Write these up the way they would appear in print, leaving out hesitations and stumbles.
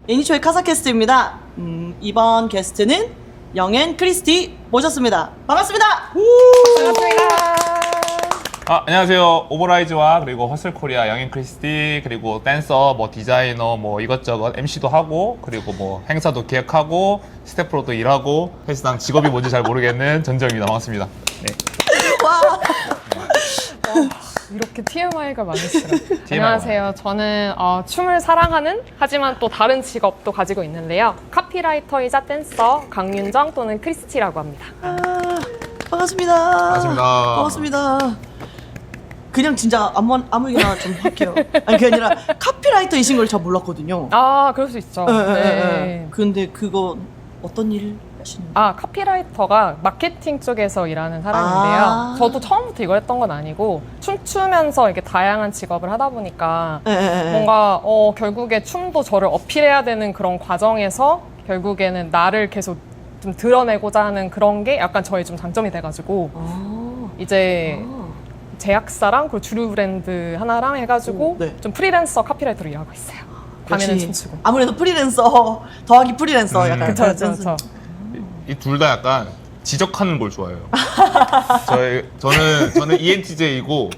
애니초의 카사캐스트입니다. 이번 게스트는 영앤 크리스티 모셨습니다. 반갑습니다. 반갑습니다. 안녕하세요. 오버라이즈와 그리고 허슬코리아 영앤 크리스티 그리고 댄서, 뭐 디자이너, 뭐 이것저것 MC도 하고 그리고 뭐 행사도 기획하고 스태프로도 일하고 사실상 직업이 뭔지 잘 모르겠는 전정입니다. 반갑습니다. 네. 와. 이렇게 TMI가 많으시더라고요. 안녕하세요. 저는 춤을 사랑하는 하지만 또 다른 직업도 가지고 있는데요. 카피라이터이자 댄서 강윤정 또는 크리스티라고 합니다. 반갑습니다. 반갑습니다. 반갑습니다. 그냥 진짜 아무나 좀 할게요. 아니 그게 아니라 카피라이터이신 걸 잘 몰랐거든요. 그럴 수 있죠. 네. 근데 그거 어떤 일 하시는 거예요? 카피라이터가 마케팅 쪽에서 일하는 사람인데요. 저도 처음부터 이걸 했던 건 아니고 춤추면서 이렇게 다양한 직업을 하다 보니까 뭔가 결국에 춤도 저를 어필해야 되는 그런 과정에서 결국에는 나를 계속 좀 드러내고자 하는 그런 게 약간 저의 좀 장점이 돼가지고 이제 제약사랑 그리고 주류 브랜드 하나랑 해가지고 네. 좀 프리랜서 카피라이터로 일하고 있어요. 밤에는 역시 춤추고. 아무래도 프리랜서 더하기 프리랜서 약간 그쵸, 그쵸, 그쵸. 이 둘 다 약간 지적하는 걸 좋아해요. 저는 ENTJ이고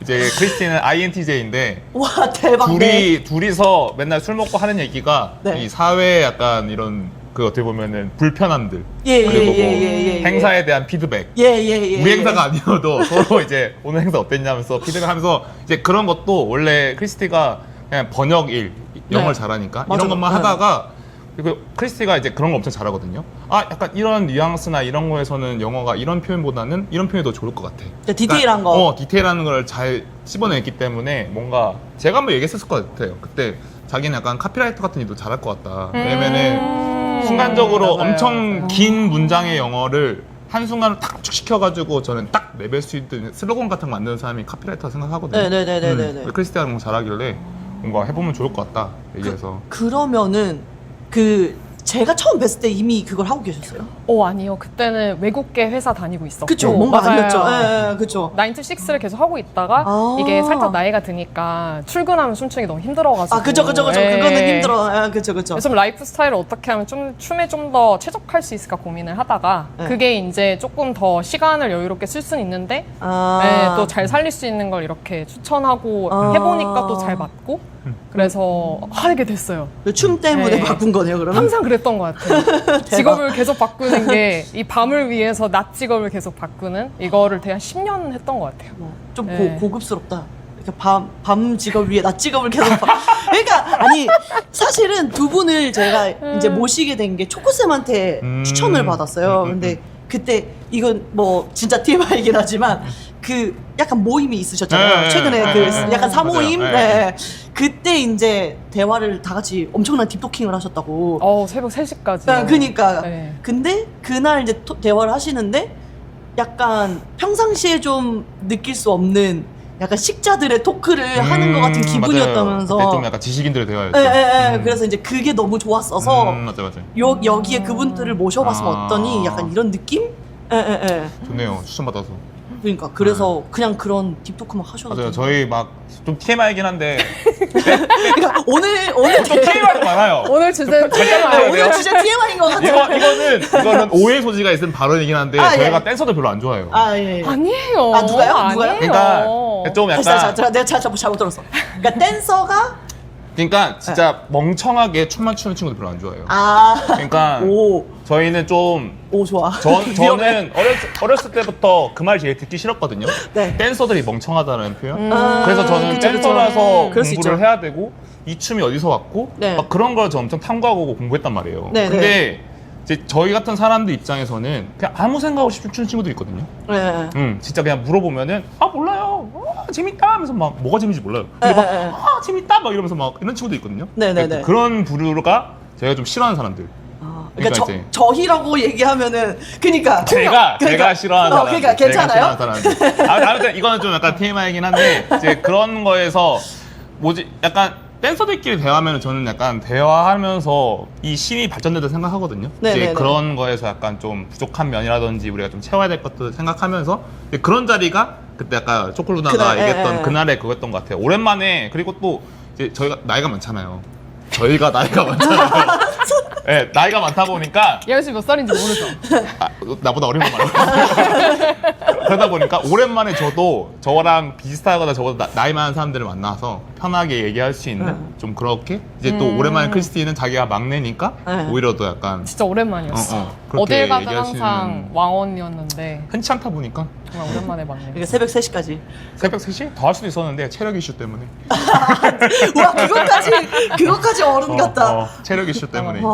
이제 크리스티는 INTJ인데 와 대박. 네. 둘이서 맨날 술 먹고 하는 얘기가 네. 이 사회 약간 이런 그 어떻게 보면은 불편함들 예, 그리고 뭐 예. 행사에 대한 피드백 예. 우리 행사가 아니어도 서로 이제 오늘 행사 어땠냐면서 피드백하면서 이제 그런 것도 원래 크리스티가 그냥 번역 일 영어를 네. 잘하니까 맞아. 이런 것만 네. 하다가 그리고 크리스티가 이제 그런 거 엄청 잘하거든요. 약간 이런 뉘앙스나 이런 거에서는 영어가 이런 표현보다는 이런 표현이 더 좋을 것 같아. 디테일한 거. 디테일한 걸 잘 씹어냈기 때문에 뭔가 제가 한번 얘기했을 것 같아요. 그때 자기는 약간 카피라이터 같은 일도 잘할 것 같다. 왜냐면은 순간적으로 맞아요. 엄청 긴 문장의 영어를 한순간을 탁 축시켜가지고 저는 딱 내뱉을 수 있는 슬로건 같은 거 만드는 사람이 카피라이터 생각하거든요. 네네네네네. 크리스티가 너무 잘하길래 뭔가 해보면 좋을 것 같다 얘기해서. 그러면은 제가 처음 뵀을 때 이미 그걸 하고 계셨어요? 아니요. 그때는 외국계 회사 다니고 있었고. 그쵸, 뭔가 맞아요. 아니었죠. 예, 그쵸. 9 to 6를 계속 하고 있다가 이게 살짝 나이가 드니까 출근하면 춤추기 너무 힘들어가지고. 그쵸. 예. 그거는 힘들어. 그쵸. 그래서 라이프 스타일을 어떻게 하면 좀 춤에 좀 더 최적할 수 있을까 고민을 하다가 네. 그게 이제 조금 더 시간을 여유롭게 쓸 수는 있는데 또 잘 살릴 수 있는 걸 이렇게 추천하고 해보니까 또 잘 맞고 그래서 하게 됐어요. 춤 때문에 네. 바꾼 거네요, 그러면? 항상 그랬던 것 같아요. 직업을 계속 바꾸는 게 이 밤을 위해서 낮 직업을 계속 바꾸는 이거를 대한 10년 했던 것 같아요. 좀 네. 고급스럽다. 이렇게 밤 직업 위에 낮 직업을 계속 그러니까 아니 사실은 두 분을 제가 이제 모시게 된 게 초코쌤한테 추천을 받았어요. 근데 그때 이건 뭐 진짜 TMI이긴 하지만 그 약간 모임이 있으셨잖아요. 네, 최근에 네, 그 네, 약간 사모임. 맞아요. 네. 그때 이제 대화를 다 같이 엄청난 딥토킹을 하셨다고. 새벽 3시까지. 그러니까 네. 근데 그날 이제 대화를 하시는데 약간 평상시에 좀 느낄 수 없는 약간 식자들의 토크를 하는 것 같은 기분이었다면서. 맞아요. 그때 좀 약간 지식인들의 대화였죠. 그래서 이제 그게 너무 좋았어서 맞아요. 여기에 그분들을 모셔봤으면 어떠니? 약간 이런 느낌? 좋네요. 추천받아서. 그러니까 그래서 그냥 그런 딥토크 막 하셔도 맞아요. 돼요. 저희 막 좀 TMI이긴 한데 그러니까 오늘 좀 TMI가 많아요. 오늘 주제는 TMI. 오늘 진짜 TMI인 것 같아요. 이거는 오해 소지가 있는 발언이긴 한데 저희가 예. 댄서들 별로 안 좋아해요. 예. 아니에요. 누가요? 아니에요. 그러니까 좀 약간 내가 잘못 들었어. 그러니까 댄서가 그러니까 진짜 멍청하게 춤만 추는 친구들 별로 안 좋아해요. 그러니까 오 저희는 좀 좋아. 저는 어렸을 때부터 그 말 제일 듣기 싫었거든요. 네. 댄서들이 멍청하다는 표현. 그래서 저는 그쵸. 댄서라서 그럴 수 있죠. 공부를 해야 되고 이 춤이 어디서 왔고 네. 막 그런 걸 저 엄청 탐구하고 공부했단 말이에요. 네, 근데 이제 저희 같은 사람들 입장에서는 그냥 아무 생각 없이 춤추는 친구들이 있거든요. 진짜 그냥 물어보면은 물어요. 재밌다 하면서 막 뭐가 재밌는지 몰라요. 근데 막 재밌다 막 이러면서 막 이런 친구도 있거든요. 네네네. 그런 부류가 제가 좀 싫어하는 사람들. 그러니까 이제 저희라고 얘기하면은 그러니까 제가 싫어하는 사람들. 그러니까 괜찮아요? 제가 싫어하는 사람들. 아무튼 이거는 좀 약간 TMI이긴 한데 이제 그런 거에서 약간 댄서들끼리 대화하면 저는 약간 대화하면서 이 신이 발전된다 생각하거든요. 네네네. 이제 그런 거에서 약간 좀 부족한 면이라든지 우리가 좀 채워야 될 것도 생각하면서 이제 그런 자리가 그때 아까 초콜루나가 그날, 얘기했던 예. 그날의 그거였던 것 같아요. 오랜만에 그리고 또 이제 저희가 나이가 많잖아요. 저희가 나이가 많잖아요. 네, 나이가 많다 보니까 예은 씨 몇 살인지 모르죠? 나보다 어린 거 말고 그러다 보니까 오랜만에 저도 저랑 비슷하거나 저보다 나이 많은 사람들을 만나서 편하게 얘기할 수 있는 좀 그렇게 이제 또 오랜만에 크리스티는 자기가 막내니까 오히려 더 약간 진짜 오랜만이었어. 그렇게 어딜 가든 얘기할 수 항상 있는 왕언니였는데 흔치 않다 보니까 정말 오랜만에 막내. 그러니까 새벽 3시까지. 새벽 3시? 더 할 수도 있었는데 체력 이슈 때문에 와, 그것까지 어른 같다. 체력 이슈 때문에 이제.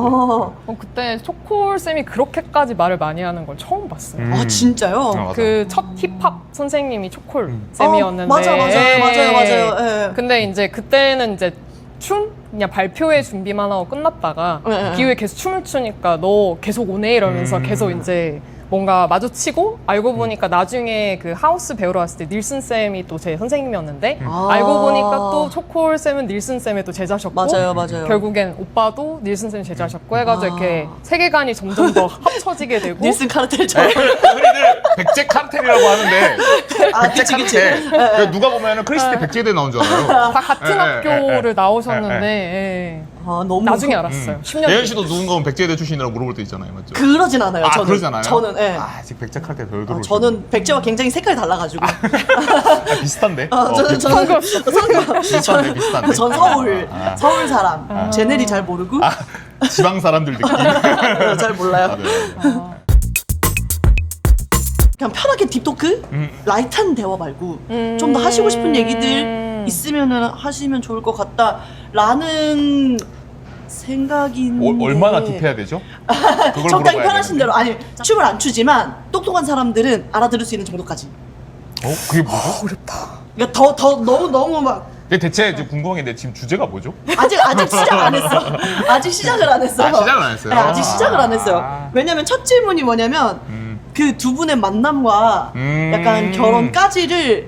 그때 초콜 쌤이 그렇게까지 말을 많이 하는 걸 처음 봤어요. 아, 진짜요? 맞아. 그 첫 힙합 선생님이 초콜 쌤이었는데. 맞아요. 예. 근데 이제 그때는 이제 춤 그냥 발표회 준비만 하고 끝났다가 기후에 계속 춤을 추니까 너 계속 오네 이러면서 계속 이제 뭔가 마주치고 알고 보니까 나중에 그 하우스 배우러 왔을 때 닐슨 쌤이 또 제 선생님이었는데 알고 보니까 또 초콜 쌤은 닐슨 쌤의 또 제자셨고 맞아요. 결국엔 오빠도 닐슨 쌤 제자셨고 해가지고 이렇게 세계관이 점점 더 합쳐지게 되고 닐슨 카르텔처럼. 흔히들 백제 카르텔이라고 하는데 백제 그치. 카르텔 그러니까 누가 보면은 크리스티 백제대 나온 줄 알아요. 다 같은 학교를 나오셨는데 예. 너무 나중에 알았어요. 10년 예은 뒤에. 씨도 누군가 보면 백제대 출신이라고 물어볼 때 있잖아요, 맞죠? 그러진 않아요. 저는. 그러지 않아요? 저는 예. 아직 백제 카르텔 덜 들어오시네. 저는 백제와 굉장히 색깔이 달라가지고. 비슷한데? 저는 비슷한데? 전 서울 사람. 제네리 잘 모르고 지방 사람들 느낌. 잘 몰라요. 네. 그냥 편하게 딥토크, 라이트한 대화 말고 좀 더 하시고 싶은 얘기들 있으면은 하시면 좋을 것 같다라는 생각인데. 얼마나 딥해야 되죠? 그걸 적당히 물어봐야 편하신 되는데. 대로. 아니, 춤을 안 추지만 똑똑한 사람들은 알아들을 수 있는 정도까지. 그게 뭐죠? 그러니까 더 너무 막 근데 대체 이제 궁금한 게 있는데 지금 주제가 뭐죠? 아직 시작 안 했어. 아직 시작을 안 했어요. 시작을 안 했어요? 네, 아직 시작을 안 했어요. 왜냐면 첫 질문이 뭐냐면 그 두 분의 만남과 약간 결혼까지를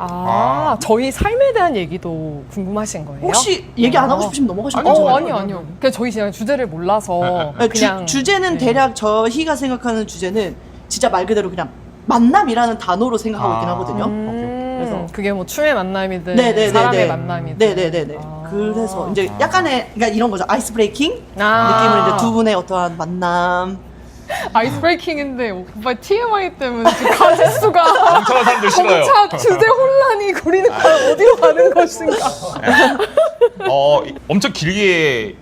저희 삶에 대한 얘기도 궁금하신 거예요? 혹시 얘기 안 하고 싶으시면 넘어가셔도 아니요, 괜찮아요. 아니요. 그냥 저희 그냥 주제를 몰라서 그냥 주제는 대략 저희가 생각하는 주제는 진짜 말 그대로 그냥 만남이라는 단어로 생각하고 있긴 하거든요. 그래서 그게 뭐 춤의 만남이든 네네네네. 사람의 만남이든 네네네네. 그래서 이제 약간의 그러니까 이런 거죠. 아이스 브레이킹 느낌으로 이제 두 분의 어떠한 만남. 아이스 브레이킹인데 오빠 TMI 때문에 지금 가짓수가 멍청한 사람들 싫어요. 정착 주제 혼란이 그리는 거야. 어디로 가는 것인가? 엄청 길게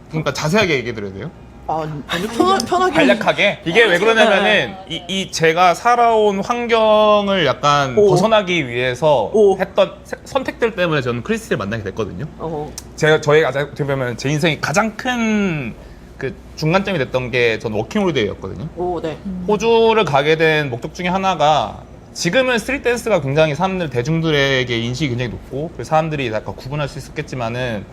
그러니까 자세하게 얘기해 드려야 돼요? 아니 편하게 간략하게 이게 왜 그러냐면은 이 제가 살아온 환경을 약간 벗어나기 위해서 했던 선택들 때문에 저는 크리스티를 만나게 됐거든요. 저희가 어떻게 보면 제 인생이 가장 큰 그 중간점이 됐던 게 저는 워킹홀리데이였거든요. 네. 호주를 가게 된 목적 중에 하나가 지금은 스트릿 댄스가 굉장히 사람들 대중들에게 인식이 굉장히 높고 그래서 사람들이 약간 구분할 수 있었겠지만은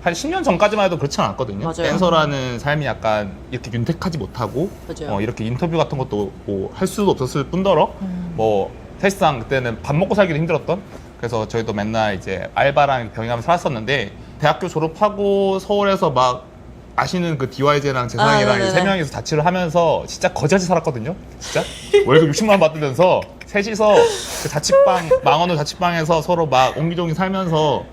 한 10년 전까지만 해도 그렇지 않았거든요. 맞아요. 댄서라는 삶이 약간 이렇게 윤택하지 못하고 맞아요. 이렇게 인터뷰 같은 것도 뭐 할 수도 없었을 뿐더러 뭐 사실상 그때는 밥 먹고 살기도 힘들었던 그래서 저희도 맨날 이제 알바랑 병행하면서 살았었는데 대학교 졸업하고 서울에서 막 아시는 그 DYJ랑 재상이랑 네네네. 세 명이서 자취를 하면서 진짜 거지같이 살았거든요. 진짜 월급 60만 원 받으면서 셋이서 그 자취방 망원호 자취방에서 서로 막 옹기종기 살면서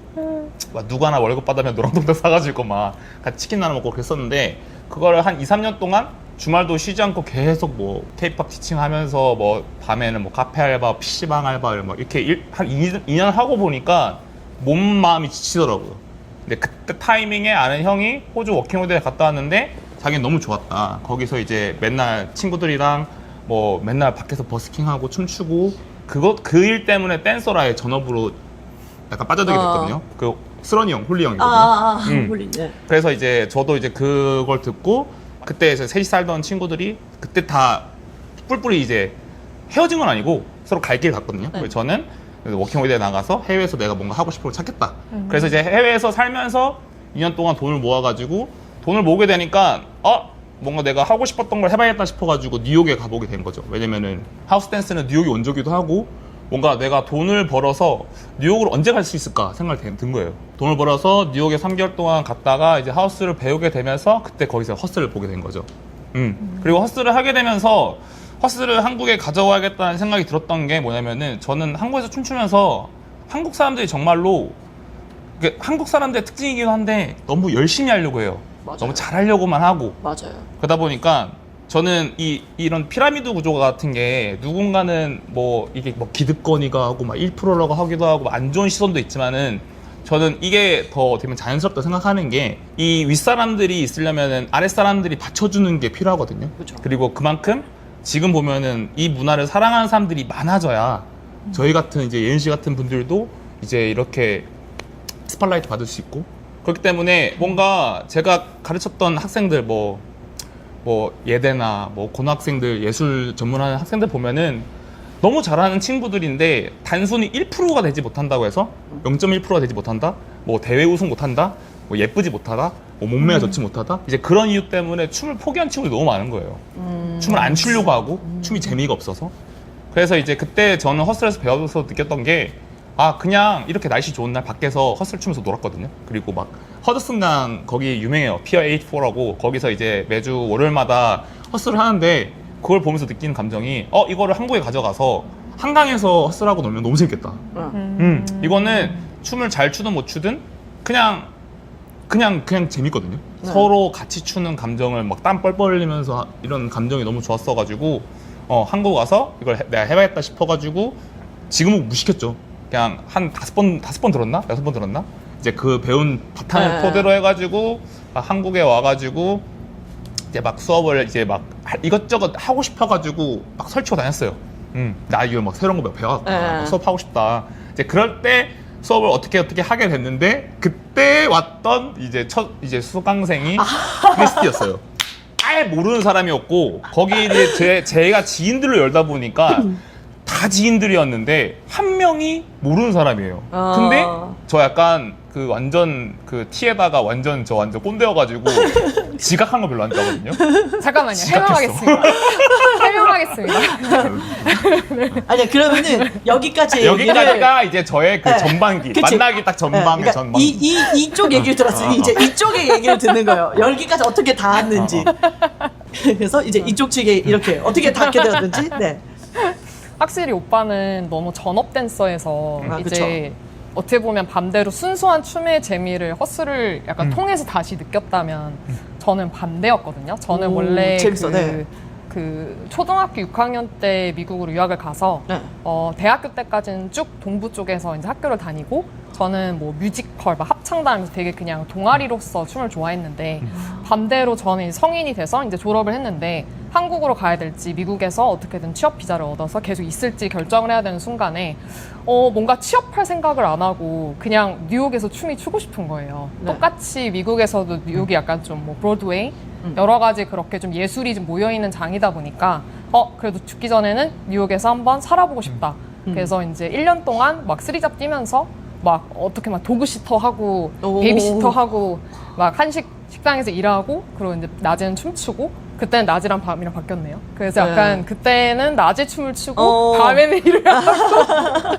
막 누구 하나 월급 받으면 노랑통닭 사가지고 막 같이 치킨 나눠 먹고 그랬었는데 그거를 한 2, 3년 동안 주말도 쉬지 않고 계속 뭐 K-pop 티칭하면서 뭐 밤에는 뭐 카페 알바, PC방 알바 막 이렇게 한 2년 하고 보니까 몸 마음이 지치더라고요. 근데 그때 타이밍에 아는 형이 호주 워킹홀리데이 갔다 왔는데 자기는 너무 좋았다. 거기서 이제 맨날 친구들이랑 뭐 맨날 밖에서 버스킹하고 춤추고 그 일 때문에 댄서라의 전업으로 약간 빠져들게 됐거든요. 그 스런이 형, 홀리 형이거든요. 홀리. 네. 그래서 이제 저도 이제 그걸 듣고 그때 이제 셋이 살던 친구들이 그때 다 뿔뿔이 이제 헤어진 건 아니고 서로 갈 길 갔거든요. 그래서 저는 워킹홀리데이 나가서 해외에서 내가 뭔가 하고 싶은 걸 찾겠다. 그래서 이제 해외에서 살면서 2년 동안 돈을 모아가지고 돈을 모으게 되니까 뭔가 내가 하고 싶었던 걸 해봐야겠다 싶어가지고 뉴욕에 가보게 된 거죠. 왜냐면은 하우스 댄스는 뉴욕이 원조기도 하고 뭔가 내가 돈을 벌어서 뉴욕으로 언제 갈 수 있을까 생각이 든 거예요. 돈을 벌어서 뉴욕에 3개월 동안 갔다가 이제 하우스를 배우게 되면서 그때 거기서 허슬을 보게 된 거죠. 그리고 허슬을 하게 되면서 허슬을 한국에 가져와야겠다는 생각이 들었던 게 뭐냐면은 저는 한국에서 춤추면서 한국 사람들이 정말로 한국 사람들의 특징이기도 한데 너무 열심히 하려고 해요. 맞아요. 너무 잘하려고만 하고. 맞아요. 그러다 보니까 저는 이런 피라미드 구조 같은 게 누군가는 뭐 이게 뭐 기득권이가 하고 막 1%라고 하기도 하고 안 좋은 시선도 있지만은 저는 이게 더 되면 자연스럽다 생각하는 게 이 윗사람들이 있으려면은 아랫사람들이 받쳐주는 게 필요하거든요. 그쵸. 그리고 그만큼 지금 보면은 이 문화를 사랑하는 사람들이 많아져야 저희 같은 이제 예은 씨 같은 분들도 이제 이렇게 스팟라이트 받을 수 있고 그렇기 때문에 뭔가 제가 가르쳤던 학생들 뭐 예대나 뭐 고등학생들 예술 전문하는 학생들 보면은 너무 잘하는 친구들인데 단순히 1%가 되지 못한다고 해서 0.1%가 되지 못한다 뭐 대회 우승 못한다 뭐 예쁘지 못하다 뭐 몸매가 좋지 못하다 이제 그런 이유 때문에 춤을 포기한 친구들이 너무 많은 거예요. 춤을 안 추려고 하고 춤이 재미가 없어서 그래서 이제 그때 저는 허슬에서 배워서 느꼈던 게 아 그냥 이렇게 날씨 좋은 날 밖에서 허슬 추면서 놀았거든요. 그리고 막 허드슨강 거기 유명해요. 피어 84라고 거기서 이제 매주 월요일마다 허슬을 하는데 그걸 보면서 느끼는 감정이 이거를 한국에 가져가서 한강에서 허슬하고 놀면 너무 재밌겠다. 이거는 춤을 잘 추든 못 추든 그냥 재밌거든요. 네. 서로 같이 추는 감정을 막 땀 뻘뻘 흘리면서 이런 감정이 너무 좋았어가지고 한국 와서 이걸 내가 해봐야겠다 싶어가지고 지금은 무식했죠. 그냥 한 5번 들었나? 6번 들었나? 이제 그 배운 바탕을 네. 토대로 해가지고 한국에 와가지고 이제 막 수업을 이제 막 이것저것 하고 싶어가지고 막 설치고 다녔어요. 나 이거 막 새로운 거 배워갖고 네. 수업하고 싶다. 이제 그럴 때 수업을 어떻게 하게 됐는데 그때 왔던 이제 수강생이 크리스티였어요. 아예 모르는 사람이었고 거기 이제 제가 지인들로 열다 보니까 다 지인들이었는데 한 명이 모르는 사람이에요. 근데 저 약간 그 완전 그 티에다가 완전 꼰대여가지고 지각한 거 별로 안 좋아하거든요. 잠깐만요. 지각했어. 해명하겠습니다. 아니야 그러면은 여기까지 여기까지가 이제 저의 그 네. 전반기 그치? 만나기 딱 전반기 그러니까 전반. 이쪽 얘기를 들었으니 이제 이쪽의 얘기를 듣는 거예요. 여기까지 어떻게 닿았는지. 그래서 이제 이쪽 측에 이렇게 어떻게 닿게 되었는지. 네. 확실히 오빠는 너무 전업 댄서에서 이제 그쵸. 어떻게 보면 반대로 순수한 춤의 재미를 허스를 약간 통해서 다시 느꼈다면 저는 반대였거든요. 저는 오, 원래 재밌어, 네. 그 초등학교 6학년 때 미국으로 유학을 가서 네. 대학교 때까지는 쭉 동부 쪽에서 이제 학교를 다니고 저는 뭐 뮤지컬, 막 합창단에서 되게 그냥 동아리로서 춤을 좋아했는데 반대로 저는 성인이 돼서 이제 졸업을 했는데 한국으로 가야 될지 미국에서 어떻게든 취업 비자를 얻어서 계속 있을지 결정을 해야 되는 순간에 뭔가 취업할 생각을 안 하고 그냥 뉴욕에서 춤이 추고 싶은 거예요. 네. 똑같이 미국에서도 뉴욕이 약간 좀 뭐 브로드웨이 여러 가지 그렇게 좀 예술이 좀 모여있는 장이다 보니까 그래도 죽기 전에는 뉴욕에서 한번 살아보고 싶다. 그래서 이제 1년 동안 막 쓰리잡 뛰면서 막 어떻게 막 도그시터 하고 오. 베이비시터 하고 막 식당에서 일하고 그리고 이제 낮에는 춤추고 그때는 낮이랑 밤이랑 바뀌었네요. 그래서 약간 그때는 낮에 춤을 추고 밤에는 일을 하고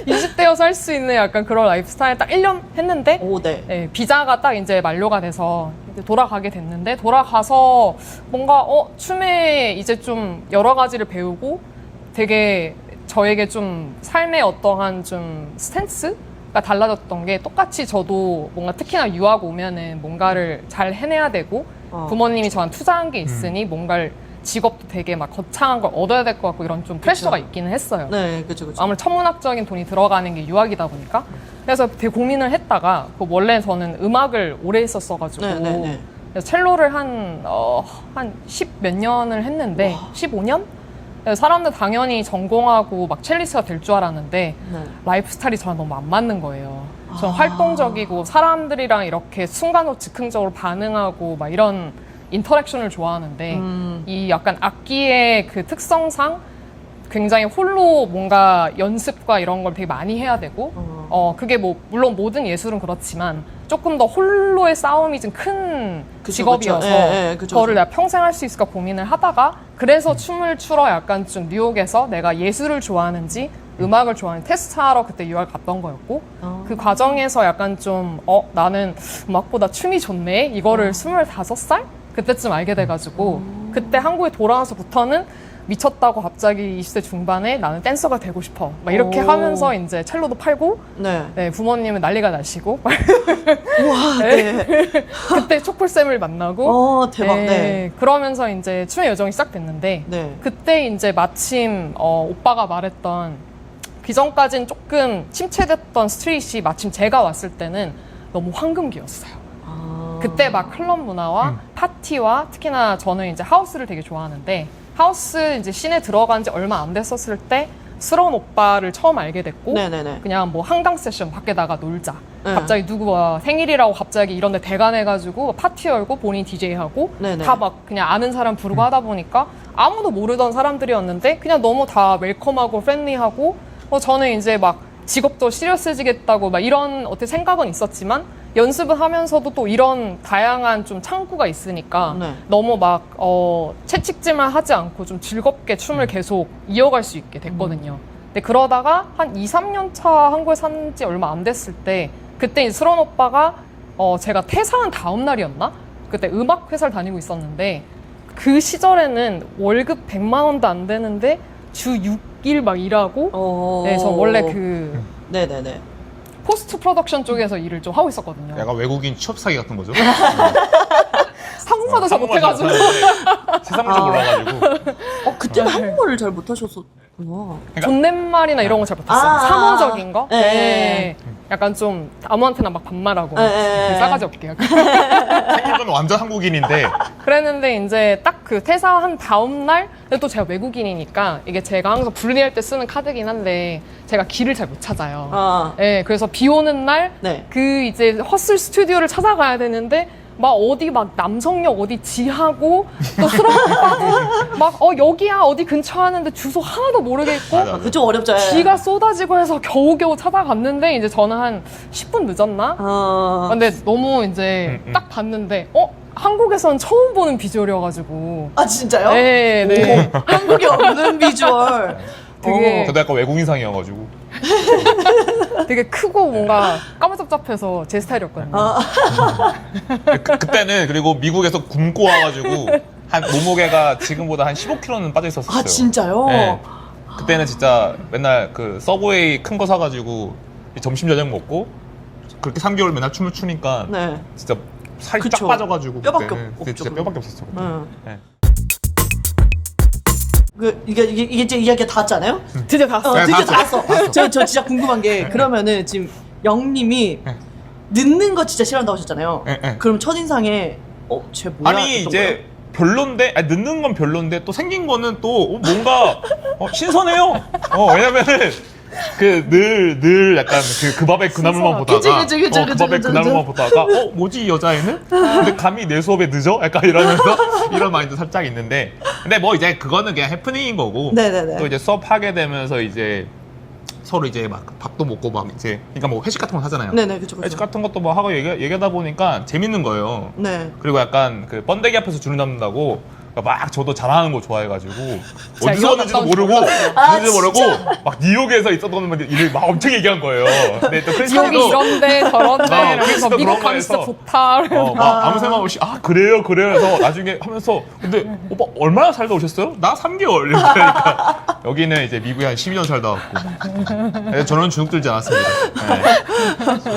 20대여서 할 수 있는 약간 그런 라이프스타일 딱 1년 했는데 네, 비자가 딱 이제 만료가 돼서 이제 돌아가게 됐는데 돌아가서 뭔가 춤에 이제 좀 여러 가지를 배우고 되게 저에게 좀 삶의 어떠한 좀 스탠스가 달라졌던 게 똑같이 저도 뭔가 특히나 유학 오면은 뭔가를 잘 해내야 되고 부모님이 저한테 투자한 게 있으니 뭔가를 직업도 되게 막 거창한 걸 얻어야 될 것 같고 이런 좀 프레셔가 있기는 했어요. 네, 그렇죠. 아무래도 천문학적인 돈이 들어가는 게 유학이다 보니까 그래서 되게 고민을 했다가 원래 저는 음악을 오래 했었어가지고 그래서 첼로를 한 10 몇 년을 했는데 15년? 사람들 당연히 전공하고 막 첼리스트가 될 줄 알았는데 라이프 스타일이 저랑 너무 안 맞는 거예요. 저는 활동적이고 사람들이랑 이렇게 순간적으로 즉흥적으로 반응하고 막 이런 인터랙션을 좋아하는데 이 약간 악기의 그 특성상 굉장히 홀로 뭔가 연습과 이런 걸 되게 많이 해야 되고 그게 뭐 물론 모든 예술은 그렇지만 조금 더 홀로의 싸움이 좀 큰 직업이어서 그거를 내가 평생 할 수 있을까 고민을 하다가 그래서 춤을 추러 약간 좀 뉴욕에서 내가 예술을 좋아하는지 음악을 좋아하는지 테스트하러 그때 유학을 갔던 거였고 그 과정에서 약간 좀 나는 음악보다 춤이 좋네 이거를 25살? 그때쯤 알게 돼가지고 그때 한국에 돌아와서부터는 미쳤다고 갑자기 20대 중반에 나는 댄서가 되고 싶어. 막 이렇게 하면서 이제 첼로도 팔고, 네, 부모님은 난리가 나시고. 우와, 네. 그때 초콜쌤을 만나고. 대박, 네. 그러면서 이제 춤의 여정이 시작됐는데, 네. 그때 이제 마침 오빠가 말했던 그 전까진 조금 침체됐던 스트릿이 마침 제가 왔을 때는 너무 황금기였어요. 그때 막 클럽 문화와 파티와 특히나 저는 이제 하우스를 되게 좋아하는데 하우스 이제 씬에 들어간 지 얼마 안 됐었을 때 스러운 오빠를 처음 알게 됐고 네네네. 그냥 뭐 한강 세션 밖에 나가 놀자. 갑자기 누구가 생일이라고 갑자기 이런 데 대관해가지고 파티 열고 본인 DJ하고 다 막 그냥 아는 사람 부르고 하다 보니까 아무도 모르던 사람들이었는데 그냥 너무 다 웰컴하고 프렌리하고 저는 이제 막 직업도 시리어스해지겠다고 막 이런 어떻게 생각은 있었지만 연습을 하면서도 또 이런 다양한 좀 창구가 있으니까 너무 막 채찍질만 하지 않고 좀 즐겁게 춤을 계속 이어갈 수 있게 됐거든요. 근데 그러다가 한 2, 3년 차 한국에 산 지 얼마 안 됐을 때 그때 이제 스런 오빠가 제가 퇴사한 다음 날이었나? 그때 음악 회사를 다니고 있었는데 그 시절에는 월급 100만 원도 안 되는데 주 6일 막 일하고 네, 저 원래 그 네네네. 포스트 프로덕션 쪽에서 일을 좀 하고 있었거든요. 약간 외국인 취업 사기 같은 거죠? 한국말도 잘 못해가지고. 세상을 잘 몰라가지고. 그때는 한국말을 잘 못하셨었구나. 존댓말이나 이런 거 잘 못했어요. 사무적인 거? 네. 약간 좀 아무한테나 막 반말하고 싸가지 없게 약간. 생긴 건 완전 한국인인데 그랬는데 이제 딱 그 퇴사한 다음 날 또 제가 외국인이니까 이게 제가 항상 불리할 때 쓰는 카드긴 한데 제가 길을 잘 못 찾아요. 네, 그래서 비 오는 날 그 이제 헛슬 스튜디오를 찾아가야 되는데 막 어디 막 남성역 어디 지하고 또 수락하고 막 여기야 어디 근처 하는데 주소 하나도 모르겠고 그쪽 어렵죠. 비가 쏟아지고 해서 겨우겨우 찾아갔는데 이제 저는 한 10분 늦었나? 근데 너무 이제 딱 봤는데 한국에서는 처음 보는 비주얼이어가지고. 아 진짜요? 네, 네. 한국에 없는 비주얼. 되게 저도 약간 외국인상이어가지고 되게 크고 뭔가 까무잡잡해서 제 스타일이었거든요. 그때는 그리고 미국에서 굶고 와가지고 한 몸무게가 지금보다 한 15kg는 빠져 있었어요. 아 진짜요? 네. 그때는 진짜 맨날 그 서브웨이 큰 거 사가지고 점심 저녁 먹고 그렇게 3개월 맨날 춤을 추니까 진짜 살이 쫙 빠져가지고 뼈밖에 그때는 없죠. 진짜 뼈밖에 없었어요. 네. 이게 이제 이야기가 다 왔잖아요? 드디어 다 왔어. 드디어 다 왔어. 저 진짜 궁금한 게 그러면은 지금 영님이 늦는 거 진짜 싫어한다고 하셨잖아요. 그럼 첫인상에 쟤 뭐야? 아니 이제 별론데 늦는 건 별론데 또 생긴 거는 또 뭔가 신선해요. 왜냐면은 늘 약간 그 밥에 그 나물만 보다가 그 밥에 그 나물만 보다가 뭐지 이 여자애는? 근데 감히 내 수업에 늦어? 약간 이러면서 이런 마인드 살짝 있는데 근데 뭐 이제 그거는 그냥 해프닝인 거고 또 이제 수업하게 되면서 이제 서로 이제 막 밥도 먹고 막 이제 그러니까 뭐 회식 같은 거 하잖아요. 네네 그쵸. 회식 같은 것도 뭐 하고 얘기하다 보니까 재밌는 거예요. 네. 그리고 약간 그 번데기 앞에서 주름 잡는다고 막 저도 잘하는 거 좋아해가지고 어디서 왔는지도 모르고 누군지도 모르고 막 뉴욕에서 있었던 일을 막 엄청 얘기한 거예요. 근데 또 뉴욕이 크리스티도 이런데 저런데 이러면서 크리스티도 미국 그런 가면 진짜 거에서 좋다. 막 아무 생각 없이 그래요 해서 나중에 하면서 근데 오빠 얼마나 살다 오셨어요? 나 3개월 이렇게 하니까 여기는 이제 미국에 한 12년 살다 왔고 저는 주눅 들지 않았습니다. 네.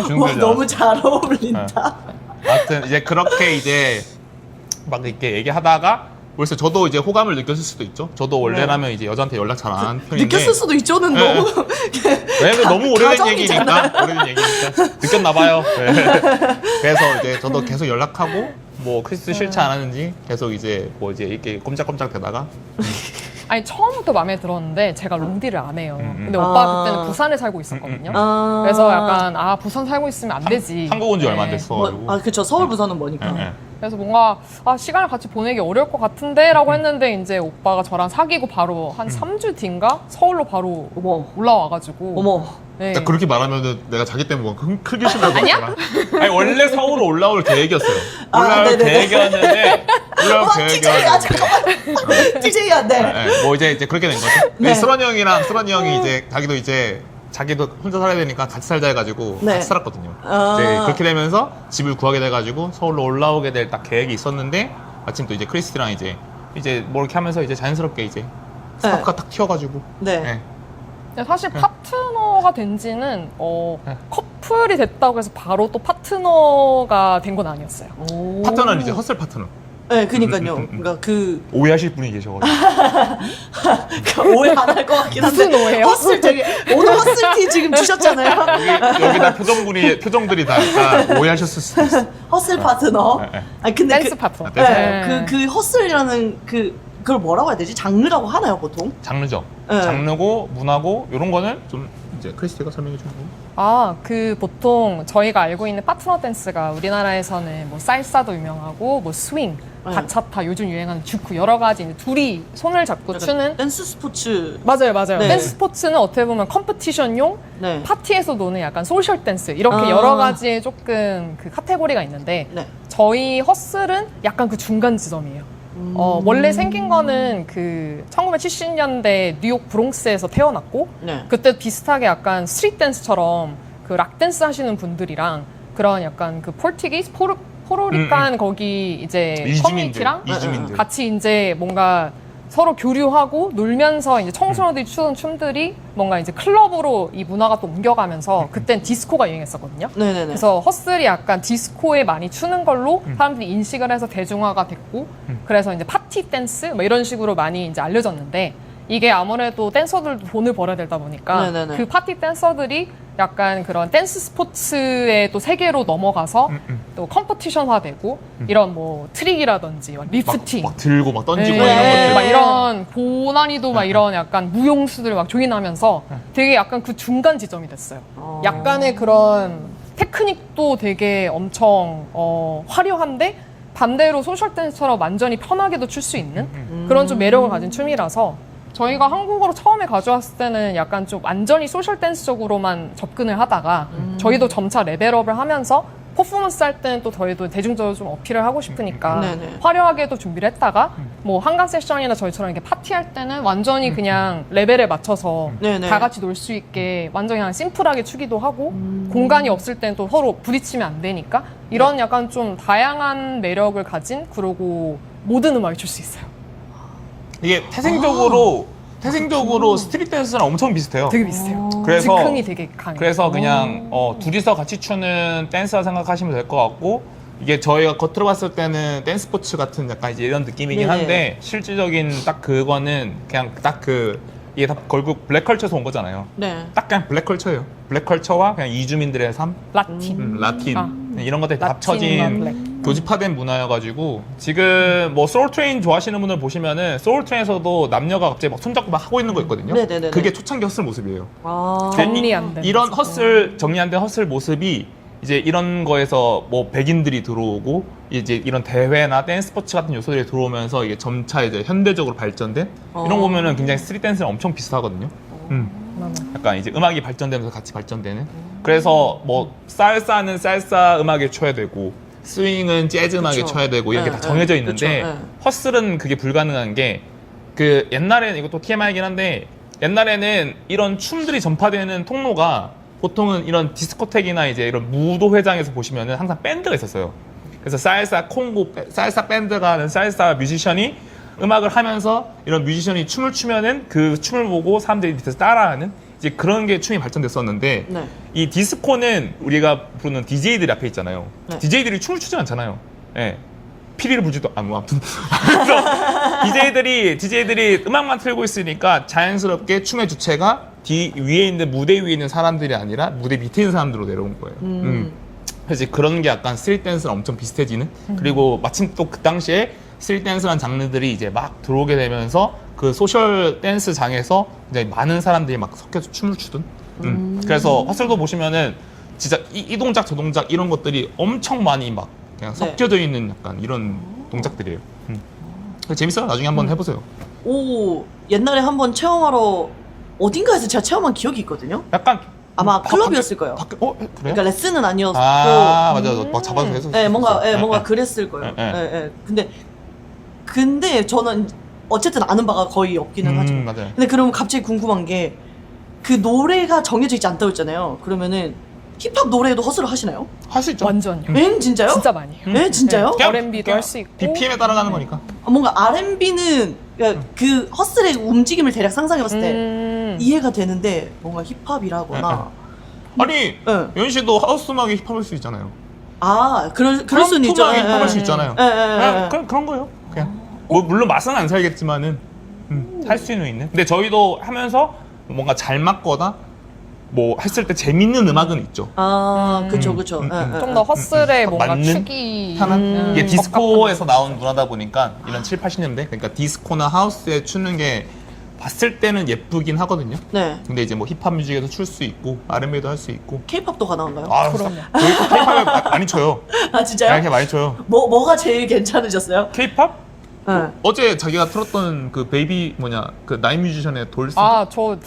주눅 들지 너무 않았습니다. 잘 어울린다. 하여튼 이제 그렇게 이제 막 이렇게 얘기하다가 벌써 저도 이제 호감을 느꼈을 수도 있죠. 저도 원래라면 이제 여자한테 연락 잘 안 하는 편인데 느꼈을 수도 있죠는 너무 왜냐면 너무 오래된 가정이잖아. 얘기니까 느꼈나 봐요. 네. 그래서 이제 저도 계속 연락하고 뭐 크리스 싫지 않았는지 계속 이제 뭐 이제 이렇게 꼼짝꼼짝 대다가 아니 처음부터 마음에 들었는데 제가 롱디를 안 해요. 근데 오빠가 그때는 부산에 살고 있었거든요. 그래서 약간 부산 살고 있으면 안 되지. 한국 온 지 얼마 안 됐어. 그쵸. 서울 부산은 뭐니까. 그래서 뭔가 시간을 같이 보내기 어려울 것 같은데 라고 했는데 이제 오빠가 저랑 사귀고 바로 한 3주 뒤인가 서울로 바로 올라와가지고 네. 그렇게 말하면은 내가 자기 때문에 뭐 크게 싫다고 아니야? 아니 원래 서울로 올라올 계획이었어요. 올라올 계획이었는데 잠깐만 DJ야 뭐 이제 그렇게 된 거죠. 스런이 형이랑 스런이 형이 이제 자기도 혼자 살아야 되니까 같이 살자 해가지고 같이 살았거든요. 이제 그렇게 되면서 집을 구하게 돼가지고 서울로 올라오게 될 딱 계획이 있었는데 마침 또 이제 크리스티랑 이제 뭐 이렇게 하면서 이제 자연스럽게 이제 스카프가 딱 튀어가지고. 네. 네. 근데 사실 파트너가 된 지는 커플이 됐다고 해서 바로 또 파트너가 된 건 아니었어요. 오. 파트너는 이제 헛슬 파트너. 네, 그니까요. 그러니까 그 오해하실 분이 계셔가지고. 오해 안 할 것 같긴 한데. 무슨 오해요? 헛슬 되게 오늘 헛슬티 지금 주셨잖아요. 여기다 표정들이 다 약간 오해하셨을 수도 있어. 헛슬 파트너. 네, 네. 아니 근데 댄스 파트너. 네, 그 헛슬이라는 그걸 뭐라고 해야 되지? 장르라고 하나요, 보통? 장르죠. 네. 장르고 문화고 이런 거는 좀 이제 크리스티가 설명해 주는 거. 그 보통 저희가 알고 있는 파트너 댄스가 우리나라에서는 뭐 살사도 유명하고 뭐 스윙, 네. 바차타, 요즘 유행하는 주쿠 여러 가지 이제 둘이 손을 잡고 추는 댄스 스포츠. 맞아요. 네. 댄스 스포츠는 어떻게 보면 컴피티션용 네. 파티에서 노는 약간 소셜 댄스 이렇게 아. 여러 가지의 조금 그 카테고리가 있는데 네. 저희 헛슬은 약간 그 중간 지점이에요. 원래 생긴 거는 그 1970년대 뉴욕 브롱스에서 태어났고 네. 그때 비슷하게 약간 스트릿 댄스처럼 그 락 댄스 하시는 분들이랑 그런 약간 그 포르투기스 포르리칸 거기 이제 커뮤니티랑 이주민들. 같이 이제 뭔가 서로 교류하고 놀면서 이제 청소년들이 추는 춤들이 뭔가 이제 클럽으로 이 문화가 또 옮겨가면서 그땐 디스코가 유행했었거든요. 네네네. 그래서 헛슬이 약간 디스코에 많이 추는 걸로 사람들이 인식을 해서 대중화가 됐고 그래서 이제 파티 댄스 뭐 이런 식으로 많이 이제 알려졌는데 이게 아무래도 댄서들도 돈을 벌어야 되다 보니까 네네네. 그 파티 댄서들이 약간 그런 댄스 스포츠의 또 세계로 넘어가서 또 컴피티션화되고 이런 뭐 트릭이라든지 리프팅 막 들고 막 던지고 네, 이런 것들. 막 이런 고난이도 막 이런 약간 무용수들 막 조인하면서 되게 약간 그 중간 지점이 됐어요. 약간의 그런 테크닉도 되게 엄청 화려한데 반대로 소셜 댄스처럼 완전히 편하게도 출 수 있는 그런 좀 매력을 가진 춤이라서 저희가 한국어로 처음에 가져왔을 때는 약간 좀 완전히 소셜 댄스적으로만 접근을 하다가 저희도 점차 레벨업을 하면서 퍼포먼스 할 때는 또 저희도 대중적으로 좀 어필을 하고 싶으니까 네네. 화려하게도 준비를 했다가 뭐 한강 세션이나 저희처럼 이렇게 파티할 때는 완전히 그냥 레벨에 맞춰서 네네. 다 같이 놀 수 있게 완전히 그냥 심플하게 추기도 하고 공간이 없을 때는 또 서로 부딪히면 안 되니까 이런 약간 좀 다양한 매력을 가진 그리고 모든 음악을 출 수 있어요. 이게 태생적으로 스트릿 댄스랑 엄청 비슷해요. 되게 비슷해요. 그래서- 즉흥이 되게 강해요. 그래서 그냥 둘이서 같이 추는 댄스라 생각하시면 될 것 같고 이게 저희가 겉으로 봤을 때는 댄스 스포츠 같은 약간 이제 이런 느낌이긴 네네. 한데 실질적인 딱 그거는 그냥 딱 이게 다 결국 블랙컬처에서 온 거잖아요. 네. 딱 그냥 블랙컬처예요. 블랙컬처와 그냥 이주민들의 삶, 라틴. 라틴 아. 이런 것들이 다 라틴과 합쳐진 블랙. 교집화된 문화여가지고 지금 뭐 소울트레인 좋아하시는 분들 보시면은 소울트레인에서도 남녀가 갑자기 막 손잡고 막 하고 있는 거 있거든요. 네네네네. 그게 초창기 헛슬 모습이에요. 아. 정리 안 된. 이런 헛슬 정리 안 된 헛슬 모습이 이제 이런 거에서 뭐 백인들이 들어오고 이제 이런 대회나 댄스 스포츠 같은 요소들이 들어오면서 이게 점차 이제 현대적으로 발전된 이런 거 보면은 굉장히 스트릿 댄스랑 엄청 비슷하거든요. 약간 이제 음악이 발전되면서 같이 발전되는. 그래서 뭐 살사는 살사 음악에 쳐야 되고 스윙은 재즈 음악에 그쵸. 쳐야 되고 이렇게 네, 다 정해져 네, 있는데 그쵸, 네. 헛슬은 그게 불가능한 게 그 옛날에는 이것도 TMI이긴 한데 옛날에는 이런 춤들이 전파되는 통로가 보통은 이런 디스코텍이나 이제 이런 무도회장에서 보시면은 항상 밴드가 있었어요. 그래서 살사 콩고 살사 밴드가 하는 살사 뮤지션이 음악을 하면서 이런 뮤지션이 춤을 추면은 그 춤을 보고 사람들이 밑에서 따라하는 이제 그런 게 춤이 발전됐었는데 네. 이 디스코는 우리가 부르는 DJ들이 앞에 있잖아요. 네. DJ들이 춤을 추지 않잖아요. 예. 피리를 불지도 뭐 아무튼 그래서 DJ들이 음악만 틀고 있으니까 자연스럽게 춤의 주체가 위에 있는 무대 위에 있는 사람들이 아니라 무대 밑에 있는 사람들로 내려온 거예요. 그래서 이제 그런 게 약간 스트릿 댄스랑 엄청 비슷해지는 그리고 마침 또 그 당시에 스트릿 댄스라는 장르들이 이제 막 들어오게 되면서 그 소셜 댄스 장에서 이제 많은 사람들이 막 섞여서 춤을 추던 그래서 헛슬도 보시면은 진짜 이 동작 저 동작 이런 것들이 엄청 많이 막 그냥 네. 섞여져 있는 약간 이런 동작들이에요. 재밌어요. 나중에 한번 해보세요. 오, 옛날에 한번 체험하러 어딘가에서 제가 체험한 기억이 있거든요. 약간 아마 클럽이었을 거예요. 그래요? 그러니까 레슨은 아니었고, 아 맞아, 막 잡아서 해서. 네, 뭔가 그랬을 거예요. 네, 네. 네, 네. 근데 저는 어쨌든 아는 바가 거의 없기는 하죠. 맞아요. 근데 그러면 갑자기 궁금한 게 그 노래가 정해져 있지 않다고 했잖아요. 그러면은 힙합 노래도 허스를 하시나요? 할 수 있죠. 완전요. 진짜요? 진짜 많이 해요. 네, 진짜요? 그냥- R&B도 그냥 할 수 있고. BPM에 따라가는 거니까. 뭔가 R&B는 그 허슬의 움직임을 대략 상상해봤을 때 이해가 되는데 뭔가 힙합이라거나 아니 네. 연희 씨도 하우스 음악에 힙합할 수 있잖아요. 그럴 수는 있죠. 음악에 힙합할 수 있잖아요. 그런 거예요. 그냥 뭐 물론 맛은 안 살겠지만은 할 수는 있는. 근데 저희도 하면서 뭔가 잘 맞거나 뭐 했을 때 재밌는 음악은 있죠. 그쵸. 좀 더 허슬에 뭔가 맞는 축이 편한 이게 적합한 디스코에서 거죠. 나온 문화다 보니까 이런 7, 80년대 그러니까 디스코나 하우스에 추는 게 봤을 때는 예쁘긴 하거든요. 네. 근데 이제 뭐 힙합 뮤직에도 출 수 있고 R&B도 할 수 있고. K-팝도 가능한가요? 그럼요. 저희 K-팝에 많이 쳐요. 진짜요? 이렇게 많이 쳐요. 뭐가 제일 괜찮으셨어요? K-팝? 네. 어제 자기가 틀었던 그 베이비 그 나인 뮤지션의 돌스. 저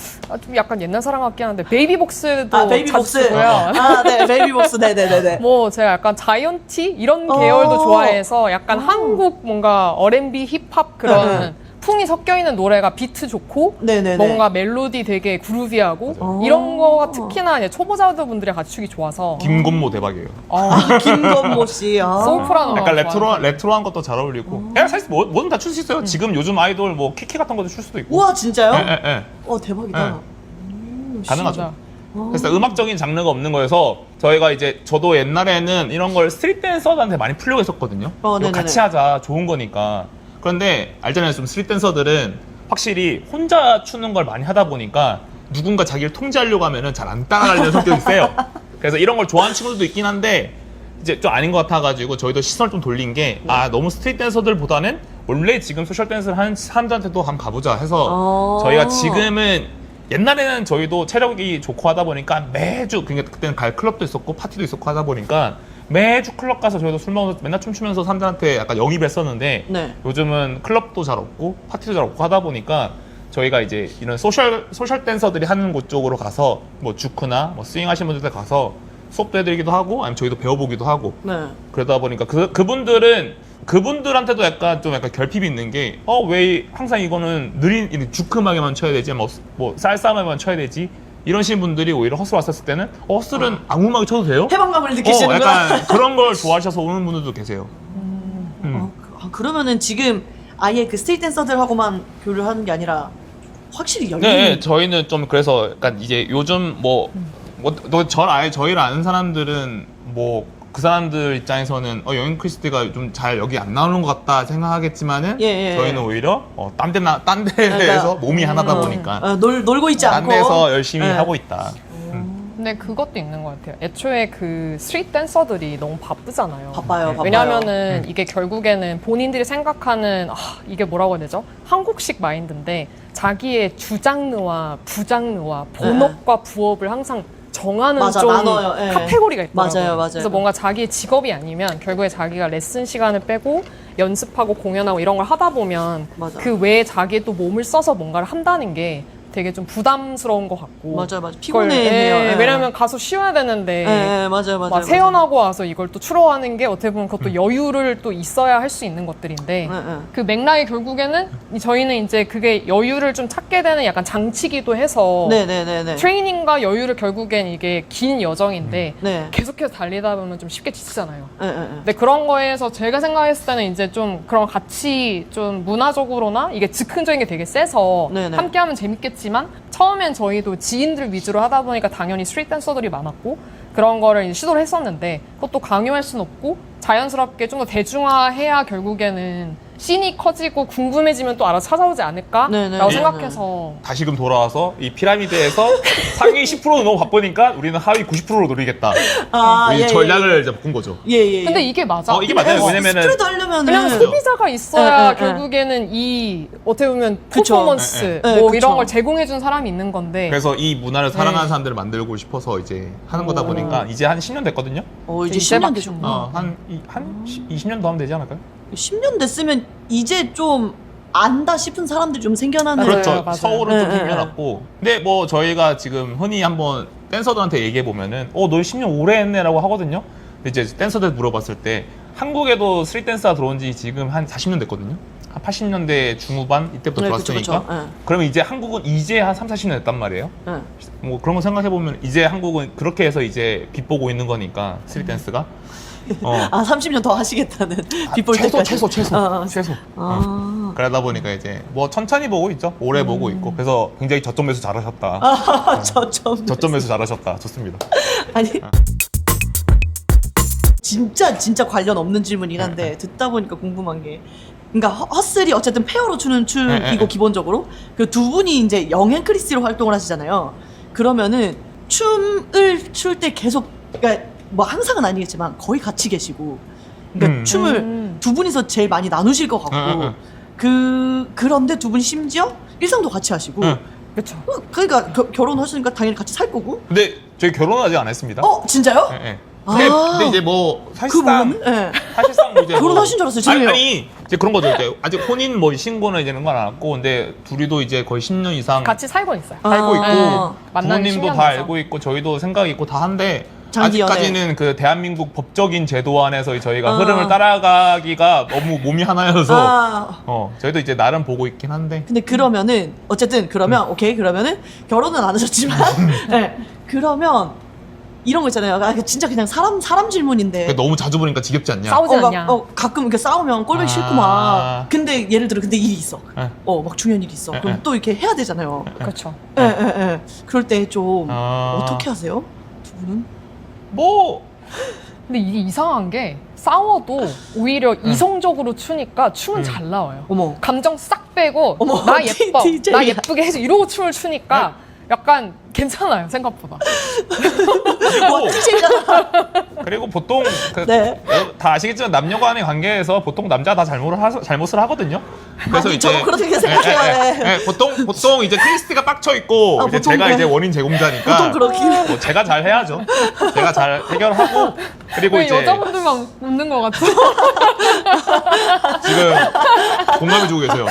좀 약간 옛날 사람 같긴 한데 베이비복스도 베이비복스. 자주 쓰고요. 네, 베이비복스. 네네네네. 뭐 제가 약간 자이언티 이런 어. 계열도 좋아해서 약간 한국 뭔가 R&B 힙합 그런 풍이 섞여 있는 노래가 비트 좋고 네네네. 뭔가 멜로디 되게 그루비하고 이런 거가 특히나 이제 초보자분들이 같이 추기 좋아서 김건모 대박이에요. 김건모 씨. 소울풀한 음악 약간 좋아해서. 레트로한 것도 잘 어울리고. 그냥 사실 뭐든 다 출 수 있어요. 지금 요즘 아이돌 뭐 키키 같은 것도 출 수도 있고. 우와, 진짜요? 예. 대박이다. 가능하죠. 진짜. 그래서 음악적인 장르가 없는 거여서 저희가 이제 저도 옛날에는 이런 걸 스트릿 댄서들한테 많이 풀려고 했었거든요. 이거 네네네. 같이 하자, 좋은 거니까. 그런데 알잖아요, 좀 스트릿 댄서들은 확실히 혼자 추는 걸 많이 하다 보니까 누군가 자기를 통제하려고 하면은 잘 안 따라가려는 성격이 세요. 그래서 이런 걸 좋아하는 친구들도 있긴 한데 이제 좀 아닌 것 같아가지고 저희도 시선을 좀 돌린 게 너무 스트릿 댄서들보다는 원래 지금 소셜 댄스를 하는 사람들한테도 한번 가보자 해서 저희가 지금은 옛날에는 저희도 체력이 좋고 하다 보니까 매주 그러니까 그때는 갈 클럽도 있었고 파티도 있었고 하다 보니까 매주 클럽 가서 저희도 술 먹으면서 맨날 춤추면서 사람들한테 약간 영입했었는데 네. 요즘은 클럽도 잘 없고 파티도 잘 없고 하다 보니까 저희가 이제 이런 소셜 댄서들이 하는 곳 쪽으로 가서 뭐 주크나 뭐 스윙 하시는 분들 가서 수업도 해드리기도 하고 아니면 저희도 배워보기도 하고 네. 그러다 보니까 그분들한테도 약간 결핍이 있는 게 왜 항상 이거는 느린 주크 음악에만 쳐야 되지 뭐 쌀쌀 음악에만 쳐야 되지 이러신 분들이 오히려 허슬 왔었을 때는 허슬은 아무 음악에 쳐도 돼요? 해방감을 느끼시는구나. 약간 그런 걸 좋아하셔서 오는 분들도 계세요. 그러면은 지금 아예 그 스트릿 댄서들하고만 교류를 하는 게 아니라 확실히 열린. 네, 저희는 좀 그래서 약간 이제 요즘 저희를 아는 사람들은 뭐 그 사람들 입장에서는 영인 크리스티가 좀 잘 여기 안 나오는 것 같다 생각하겠지만은 예. 저희는 오히려 딴 데에서 몸이 하나다 보니까 놀고 있지 딴 않고. 데서 열심히 네. 하고 있다. 근데 그것도 있는 것 같아요. 애초에 그 스트릿 댄서들이 너무 바쁘잖아요. 바빠요. 왜냐면은 이게 결국에는 본인들이 생각하는 이게 뭐라고 해야 되죠? 한국식 마인드인데 자기의 주장르와 부장르와 본업과 부업을 항상 정하는 맞아, 좀 나눠요. 예. 카테고리가 있더라고요. 맞아요. 그래서 뭔가 자기의 직업이 아니면 결국에 자기가 레슨 시간을 빼고 연습하고 공연하고 이런 걸 하다 보면 맞아. 그 외에 자기의 또 몸을 써서 뭔가를 한다는 게 되게 좀 부담스러운 것 같고 맞아. 그걸, 피곤해해요. 예. 왜냐면 가서 쉬어야 되는데 맞아요. 막 세연하고 와서 이걸 또 추러하는 게 어떻게 보면 그것도 여유를 또 있어야 할 수 있는 것들인데 그 맥락이 결국에는 저희는 이제 그게 여유를 좀 찾게 되는 약간 장치기도 해서 네네네네. 트레이닝과 여유를 결국엔 이게 긴 여정인데 네. 계속해서 달리다 보면 좀 쉽게 지치잖아요. 네. 근데 그런 거에서 제가 생각했을 때는 이제 좀 그런 같이 좀 문화적으로나 이게 즉흥적인 게 되게 세서 네네. 함께하면 재밌겠지만 처음엔 저희도 지인들 위주로 하다 보니까 당연히 스트릿 댄서들이 많았고 그런 거를 이제 시도를 했었는데 그것도 강요할 순 없고 자연스럽게 좀 더 대중화해야 결국에는 씬이 커지고 궁금해지면 또 알아서 찾아오지 않을까라고 네네. 생각해서 다시금 돌아와서 이 피라미드에서 상위 10%는 너무 바쁘니까 우리는 하위 90%로 노리겠다. 우리 전략을 이제 바꾼 거죠. 예. 근데 이게 맞아. 이게 맞아요. 왜냐면은 스트릿 하려면은 왜냐면 소비자가 있어야 네. 결국에는 이 어떻게 보면 그쵸. 퍼포먼스 네. 뭐 그쵸. 이런 걸 제공해준 사람이 있는 건데 그래서 이 문화를 사랑하는 네. 사람들을 만들고 싶어서 이제 하는 거다 보니까 이제 한 10년 됐거든요. 이제 이제 10년 막 되셨구나. 한 20년도 하면 되지 않을까요? 10년 됐으면 이제 좀 안다 싶은 사람들이 좀 생겨나는. 그렇죠. 맞아요. 서울은 좀 네, 생겨났고. 근데 뭐 저희가 지금 흔히 한번 댄서들한테 얘기해 보면은 너 10년 오래 했네라고 하거든요. 근데 이제 댄서들 물어봤을 때 한국에도 스트릿 댄스가 들어온 지 지금 한 40년 됐거든요. 한 80년대 중후반 이때부터 네, 들어왔으니까 그쵸. 네. 그러면 이제 한국은 이제 한 3, 40년 됐단 말이에요. 네. 뭐 그런 거 생각해보면 이제 한국은 그렇게 해서 이제 빛보고 있는 거니까 스트릿 댄스가 아 30년 더 하시겠다는 빗볼 때까지. 최소. 그러다 보니까 이제 뭐 천천히 보고 있죠. 오래 보고 있고. 그래서 굉장히 저점 매수 잘하셨다. 저점 매수 잘하셨다. 좋습니다. 아니 진짜 관련 없는 질문이긴 한데 듣다 보니까 궁금한 게 그러니까 허슬이 어쨌든 페어로 추는 춤이고 기본적으로 그 두 분이 이제 영앤 크리스티로 활동을 하시잖아요. 그러면은 춤을 출 때 계속 그러니까 뭐 항상은 아니겠지만 거의 같이 계시고 그러니까 춤을 두 분이서 제일 많이 나누실 것 같고 그런데 두 분이 심지어 일상도 같이 하시고 그렇죠. 그러니까 결혼하시니까 당연히 같이 살 거고. 근데 저희 결혼은 아직 안 했습니다. 진짜요? 네. 아. 근데 이제 뭐 사실상 네. 사실상 뭐 이제 결혼하신 줄 알았어요. 죄송해요. 아니 이제 그런 거죠. 이제 아직 혼인 뭐 신고는 이제는 건 안 왔고 근데 둘이도 이제 거의 10년 이상 같이 살고 있어요. 살고 있고 만난 부모님도 10년 다 돼서. 알고 있고 저희도 생각이 있고 다 한데 장기 아직까지는 그 대한민국 법적인 제도 안에서 저희가 흐름을 따라가기가 너무 몸이 하나여서 저희도 이제 나름 보고 있긴 한데 근데 그러면은 어쨌든 그러면 오케이 그러면은 결혼은 안 하셨지만 네. 그러면 이런 거 있잖아요. 진짜 그냥 사람 질문인데 너무 자주 보니까 지겹지 않냐? 싸우지 않냐? 가끔 이렇게 싸우면 꼴보기 싫고 막 근데 예를 들어 근데 일이 있어. 막 중요한 일이 있어. 그럼 또 이렇게 해야 되잖아요. 그렇죠. 그럴 때 좀 어떻게 하세요? 두 분은? 뭐 근데 이게 이상한 게 싸워도 오히려 이성적으로 추니까 춤은 잘 나와요. 어머. 감정 싹 빼고 어머, 나 예뻐, DJ 야. 나 예쁘게 해서 이러고 춤을 추니까 약간 괜찮아요 생각보다. 뭐 DJ잖아. 그리고 보통 네. 다 아시겠지만 남녀 간의 관계에서 보통 남자가 다 잘못을 하거든요. 그래서 아니, 저도 그렇게 생각해요. 보통 이제 크리스티가 빡쳐 있고 이제 보통 제가 그래. 이제 원인 제공자니까 보통 그렇긴 뭐 제가 잘 해야죠. 제가 잘 해결하고 그리고 왜 이제 여자분들만 웃는 것 같아? 지금 공감해 주고 계세요.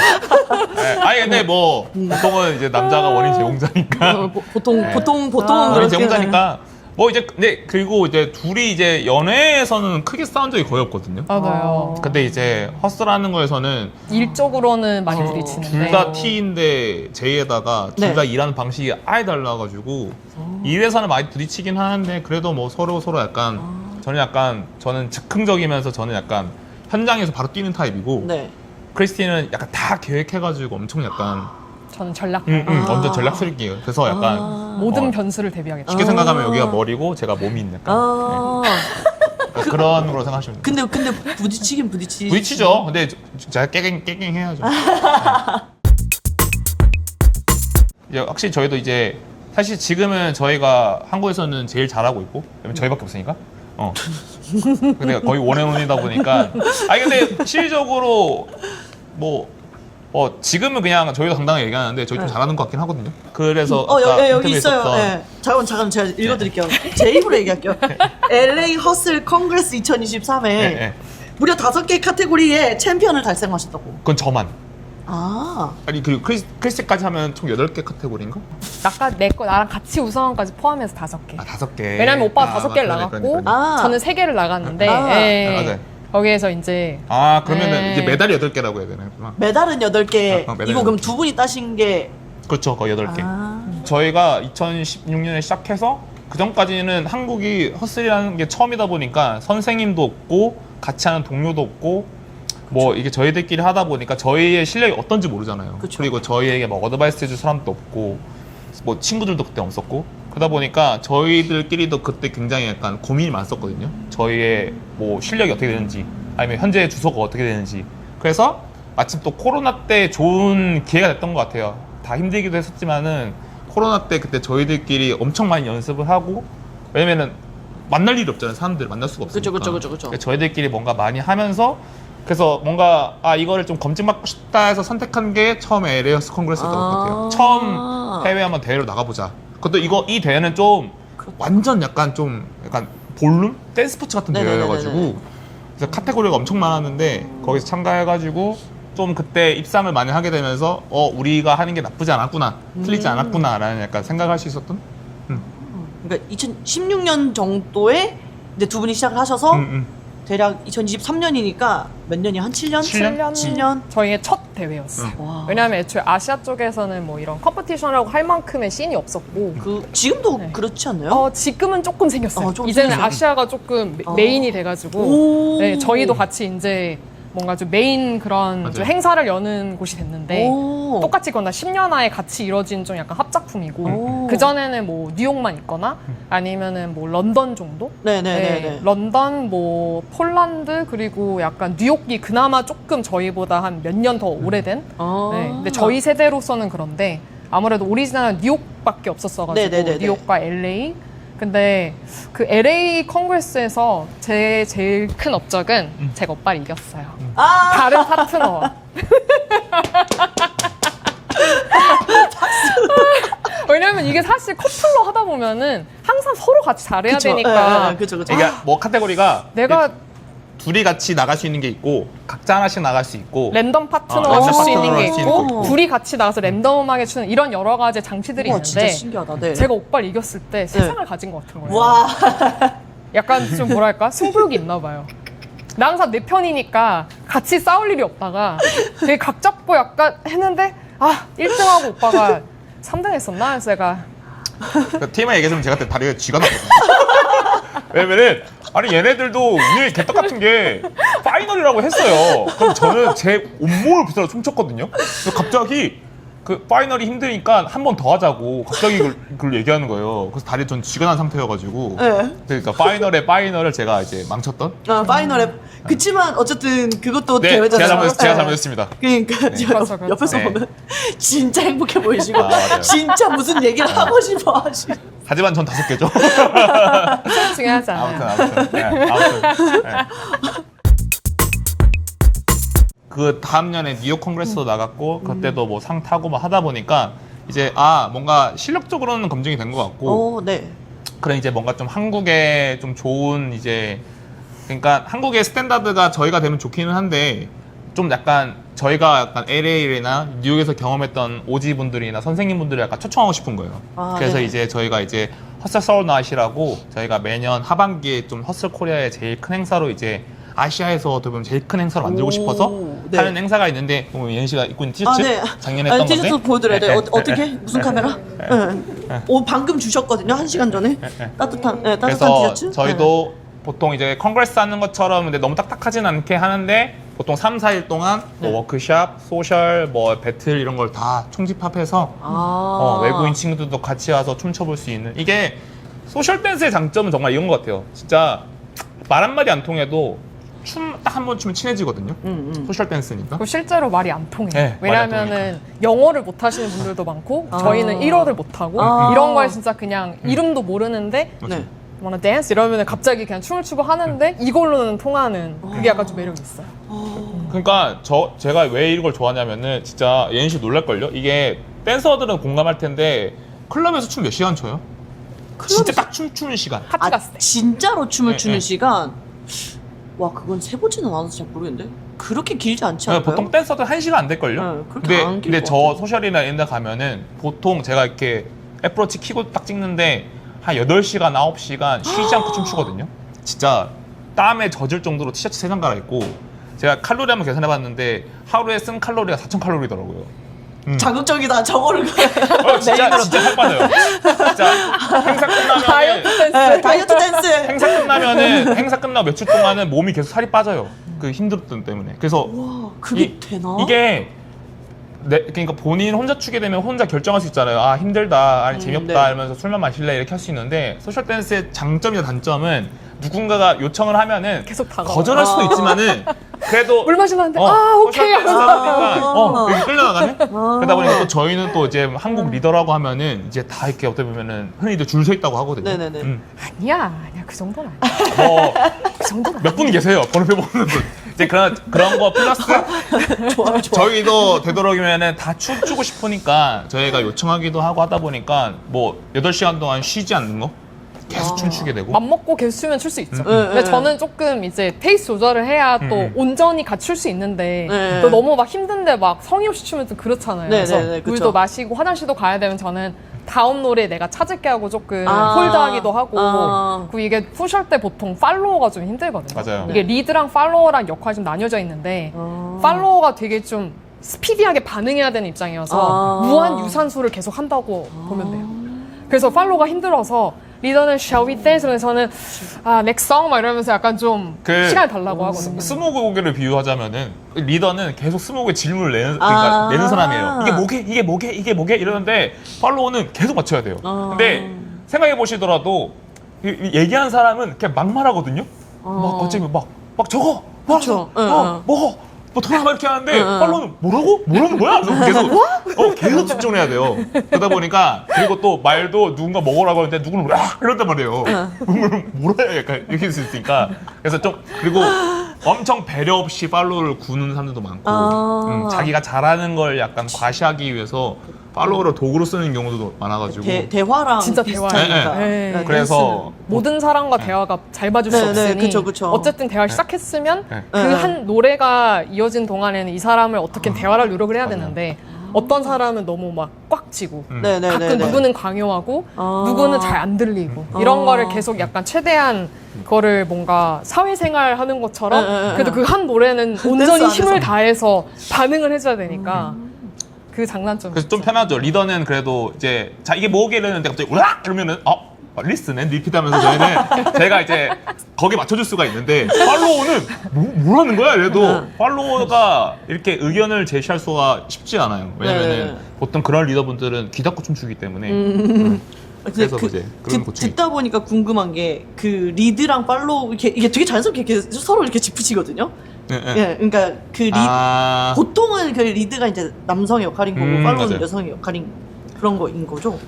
네. 아니 근데 뭐 보통은 이제 남자가 원인 제공자니까 보통 원인 그렇게 제공자니까 뭐 이제 근데 그리고 이제 둘이 이제 연애에서는 크게 싸운 적이 거의 없거든요. 맞아요. 근데 이제 허스라는 거에서는 일적으로는 많이 부딪히는데 둘 다 T인데 J에다가 둘 네. 다 일하는 방식이 아예 달라가지고 일에서는 많이 부딪히긴 하는데 그래도 뭐 서로 약간 저는 즉흥적이면서 저는 약간 현장에서 바로 뛰는 타입이고 네. 크리스티는 약간 다 계획해가지고 엄청 약간 저는 전략 완전 전략스럽게요. 그래서 약간 모든 변수를 대비하겠다. 쉽게 생각하면 여기가 머리고 제가 몸이 있는 약간 네. 그런 거로 생각하시면 돼요. 근데 부딪히긴 부딪히죠. 근데 제가 깨갱 해야죠. 이제 확실히 저희도 이제 사실 지금은 저희가 한국에서는 제일 잘하고 있고 왜냐면 저희밖에 없으니까. 근데 거의 원앤온이다 보니까. 아니 근데 실질적으로 뭐 지금은 그냥 저희도 당당하게 얘기하는데 저희 좀 잘하는 것 같긴 하거든요. 그래서 아까 여기 인터뷰에 있어요. 있었던 네. 잠깐 제가 읽어드릴게요. 제 입으로 얘기할게요. LA 허슬 컨그레스 2023에 네. 무려 5개 카테고리에 챔피언을 달성하셨다고. 그건 저만. 아니 그리고 크리스까지 하면 총 8개 카테고리인가? 나랑 같이 우승왕까지 포함해서 5개. 5개. 왜냐면 오빠가 5개를 나갔고 저는 3개를 나갔는데 맞아요. 거기에서 이제 그러면은 이제 메달이 8개라고 해야 되나? 메달은 8개. 메달은 이거 그럼 8개. 두 분이 따신 게 그렇죠. 거의 8개. 저희가 2016년에 시작해서 그 전까지는 한국이 허슬이라는 게 처음이다 보니까 선생님도 없고 같이 하는 동료도 없고 뭐 이게 저희들끼리 하다 보니까 저희의 실력이 어떤지 모르잖아요. 그쵸. 그리고 저희에게 뭐 어드바이스 해줄 사람도 없고 뭐 친구들도 그때 없었고 그러다 보니까 저희들끼리도 그때 굉장히 약간 고민이 많았었거든요. 저희의 뭐 실력이 어떻게 되는지 아니면 현재 주소가 어떻게 되는지. 그래서 마침 또 코로나 때 좋은 기회가 됐던 것 같아요. 다 힘들기도 했었지만은 코로나 때 그때 저희들끼리 엄청 많이 연습을 하고 왜냐면은 만날 일이 없잖아요. 사람들 만날 수가 없으니까. 그쵸. 저희들끼리 뭔가 많이 하면서 그래서 뭔가 이거를 좀 검증받고 싶다 해서 선택한 게 처음에 LA 허슬 컨그레스였던 것 같아요. 처음 해외 한번 대회로 나가보자. 그것도 이 대회는 좀 완전 약간 볼룸? 댄스 스포츠 같은 대회여가지고 그래서 카테고리가 엄청 많았는데 거기서 참가해가지고 좀 그때 입상을 많이 하게 되면서 우리가 하는 게 나쁘지 않았구나 틀리지 않았구나 라는 약간 생각할 수 있었던 그러니까 2016년 정도에 이제 두 분이 시작을 하셔서 대략 2023년이니까 몇 년이 한 7년? 7년? 저희의 첫 대회였어요. 와. 왜냐하면 애초에 아시아 쪽에서는 뭐 이런 컴피티션이라고 할 만큼의 씬이 없었고 지금도 네. 그렇지 않나요? 지금은 조금 생겼어요. 조금 이제는 생겼어요. 아시아가 조금 메인이 돼가지고 오. 네, 저희도 같이 이제 뭔가 좀 메인 그런 좀 맞아요. 행사를 여는 곳이 됐는데 오. 똑같이 그거나 10년 안에 같이 이루어진 좀 약간 합작품이고 오. 그전에는 뭐 뉴욕만 있거나 아니면은 뭐 런던 정도? 네네네네. 런던, 뭐 폴란드 그리고 약간 뉴욕이 그나마 조금 저희보다 한 몇 년 더 오래된 네, 근데 저희 세대로서는 그런데 아무래도 오리지널은 뉴욕밖에 없었어가지고 네네네네. 뉴욕과 LA 근데 그 LA 콩그레스에서 제 제일 큰 업적은 제가 오빠를 이겼어요. 다른 파트너와. 왜냐면 이게 사실 커플로 하다 보면은 항상 서로 같이 잘해야 그쵸. 되니까 네, 그쵸. 이게 뭐 카테고리가 내가 둘이 같이 나갈 수 있는 게 있고 각자 하나씩 나갈 수 있고 랜덤 파트너 랜덤 할 수 있는 파트너로 게 할수 있고 있고. 둘이 같이 나가서 랜덤 음악에 추는 이런 여러 가지 장치들이 우와, 진짜 있는데 신기하다. 네. 제가 오빠를 이겼을 때 세상을 가진 것 같은 거예요. 와. 약간 좀 뭐랄까 승부욕이 있나 봐요. 나 항상 내 편이니까 같이 싸울 일이 없다가 되게 각 잡고 약간 했는데 1등하고 오빠가 3등 했었나? 그래서 제가 TMI 얘기했으면 제가 그때 다리가 쥐가 났거든요. 왜냐면은 아니 얘네들도 운이 개떡 같은 게 파이널이라고 했어요. 그럼 저는 제 온몸을 부서져 춤췄거든요. 그래서 갑자기 그 파이널이 힘드니까 한 번 더 하자고 갑자기 그걸 얘기하는 거예요. 그래서 다리 전 쥐가 난 상태여가지고 네. 그러니까 파이널을 제가 이제 망쳤던. 파이널에 그치만 어쨌든 그것도 네, 대회잖아요. 제가 잘못했습니다. 그러니까 제가 그렇죠, 그렇죠. 옆에서 네. 보면 진짜 행복해 보이시고 맞아요. 진짜 무슨 얘기를 하고 싶어 하시고 하지만 전 5개죠. 제일 중요하지 않아요. 아무튼. 네, 아무튼. 네. 그 다음 년에 뉴욕 콩그레스도 나갔고 그때도 뭐 상 타고 막 하다 보니까 이제 뭔가 실력적으로는 검증이 된 것 같고 네. 그래 이제 뭔가 좀 한국에 좀 좋은 이제 그러니까 한국의 스탠다드가 저희가 되면 좋기는 한데 좀 약간 저희가 약간 LA나 뉴욕에서 경험했던 오지 분들이나 선생님분들을 약간 초청하고 싶은 거예요. 그래서 네. 이제 저희가 이제 허슬 서울 나잇이라고 저희가 매년 하반기에 좀 허슬 코리아의 제일 큰 행사로 이제 아시아에서 어떻게 보면 제일 큰 행사를 만들고 싶어서 네. 하는 행사가 있는데 예은 씨가 입고 있는 티셔츠 네. 작년에 했던 건데 티셔츠 보여드려야 돼요. 어떻게? 무슨 카메라? 방금 주셨거든요. 1시간 전에. 따뜻한 그래서 티셔츠. 저희도 보통 이제 컨그레스 하는 것처럼 근데 너무 딱딱하진 않게 하는데 보통 3, 4일 동안 뭐 워크샵, 소셜, 뭐 배틀 이런 걸 다 총집합해서 외국인 친구들도 같이 와서 춤춰볼 수 있는 이게 소셜 댄스의 장점은 정말 이런 것 같아요. 진짜 말 한마디 안 통해도 춤 딱 한 번 추면 친해지거든요. 소셜 댄스니까. 그리고 실제로 말이 안 통해요. 네, 말이 안 왜냐하면은 영어를 못 하시는 분들도 많고 저희는 1어를 못 하고 이런 걸 진짜 그냥 이름도 모르는데 네. wanna dance 이러면은 갑자기 그냥 춤을 추고 하는데 이걸로는 통하는 그게 약간 좀 매력이 있어요. 그러니까 제가 왜 이걸 좋아하냐면은 진짜 예은 씨 놀랄걸요? 이게 댄서들은 공감할 텐데 클럽에서 춤 몇 시간 춰요? 진짜 딱 춤추는 시간. 파티 갔을 때. 진짜로 춤을 네, 추는 네. 시간. 와, 그건 세보지는 않아서 잘 모르겠는데. 그렇게 길지 않지 않아요? 보통 댄서들 1시간 안 될걸요? 네, 그렇게 안 길것 근데 저 같아요. 소셜이나 이런 데 가면은 보통 제가 이렇게 애플워치 키고 딱 찍는데 한 8시간, 9시간 쉬지 않고 춤추거든요? 진짜 땀에 젖을 정도로 티셔츠 3장 갈아입고 제가 칼로리 한번 계산해봤는데 하루에 쓴 칼로리가 4,000칼로리더라고요. 자극적이다. 저거를 진짜 살 빠져요. 진짜 행사 끝나면 다이어트 댄스. 네, 다이어트 댄스. 행사 끝나고 며칠 동안은 몸이 계속 살이 빠져요. 그 힘들었던 때문에. 그래서 와, 그게 되나? 이게 그러니까 본인 혼자 추게 되면 혼자 결정할 수 있잖아요. 아 힘들다, 아니 재미없다 네. 이러면서 술만 마실래 이렇게 할 수 있는데 소셜 댄스의 장점이나 단점은 누군가가 요청을 하면은 계속 다가와요. 거절할 수도 있지만은 그래도 물 마시려는데 소셜 오케이. 댄스다 보니까 여기 끌려나가네. 그러다 보니까 또 저희는 또 이제 한국 리더라고 하면은 이제 다 이렇게 어떻게 보면은 흔히들 줄 서 있다고 하거든요. 네네네. 아니야 그 정도는 아니야. 뭐 그 정도는 몇 분 계세요. 번호표 보는 분. 이제 그런 거 플러스 좋아. 저희도 되도록이면은 다 춤추고 싶으니까 저희가 요청하기도 하고 하다 보니까 뭐 8시간 동안 쉬지 않는 거 계속 춤추게 되고. 맘먹고 계속 추면 출 수 있죠. 네, 근데 네. 저는 조금 이제 페이스 조절을 해야 또 온전히 같이 출 수 있는데 네. 또 너무 막 힘든데 막 성의 없이 추면 좀 그렇잖아요. 네, 그래서 네, 네, 그쵸. 물도 마시고 화장실도 가야 되면 저는 다음 노래 내가 찾을게 하고 조금 아. 홀드하기도 하고 아. 그리고 이게 푸셔 때 보통 팔로워가 좀 힘들거든요. 맞아요. 이게 리드랑 팔로워랑 역할이 좀 나뉘어져 있는데 팔로워가 되게 좀 스피디하게 반응해야 되는 입장이어서 무한 유산소를 계속 한다고 보면 돼요. 그래서 팔로워가 힘들어서 리더는 shall we dance? 그래서 저는 next song 막 이러면서 약간 좀 시간을 달라고 하거든요. 스무고개를 비유하자면은 리더는 계속 스무고개 질문을 그러니까 내는 사람이에요. 이게 뭐게? 이게 뭐게? 이게 뭐게? 이러는데 팔로워는 계속 맞춰야 돼요. 근데 생각해 보시더라도 얘기한 사람은 그냥 막 말하거든요. 막 어쩌면 막 저거 그쵸. 먹어 뭐 더 이렇게 하는데 팔로워는 뭐라고? 뭐라는 거야? 그래서 계속 집중을 해야 돼요. 그러다 보니까 그리고 또 말도 누군가 먹으라고 하는데 누구는 이런단 말이에요. 뭐라 해? 약간 이렇게 할 수 있으니까 그래서 좀 그리고 엄청 배려 없이 팔로워를 구는 사람들도 많고 자기가 잘하는 걸 약간 과시하기 위해서 팔로워를 도구로 쓰는 경우도 많아가지고 대화랑 진짜 비슷하니까. 대화예요. 네. 그래서 모든 사람과 대화가 잘 맞을 수 네, 네, 없으니 그쵸. 어쨌든 대화를 시작했으면 네. 그 한 노래가 이어진 동안에는 이 사람을 어떻게 대화를 노력을 해야 맞아요. 되는데 어떤 사람은 너무 막 꽉 쥐고 네네네. 가끔 누구는 강요하고 누구는 잘 안 들리고 이런 거를 계속 약간 최대한 그거를 뭔가 사회생활 하는 것처럼 그래도 그 한 노래는 온전히 안에서. 힘을 다해서 반응을 해줘야 되니까 그 장단점이 그래서 좀 편하죠. 리더는 그래도 이제 자 이게 뭐게 이러는데 갑자기 우라 이러면은 리스는 리피트하면서 저희는 제가 이제 거기에 맞춰줄 수가 있는데 팔로워는 뭐라는 거야? 이래도 팔로워가 이렇게 의견을 제시할 수가 쉽지 않아요. 왜냐면은 네. 보통 그런 리더분들은 귀 닫고 춤추기 때문에 그래서 이제 그런 고충이 듣다 보니까 궁금한 게 그 리드랑 팔로우 이게 되게 자연스럽게 이렇게 서로 이렇게 짚으시거든요. 네, 네. 예, 그러니까 그 아, 보통은 그 리드가 이제 남성의 역할인 거고 팔로우는 맞아요. 여성의 역할인 그런 거인 거죠.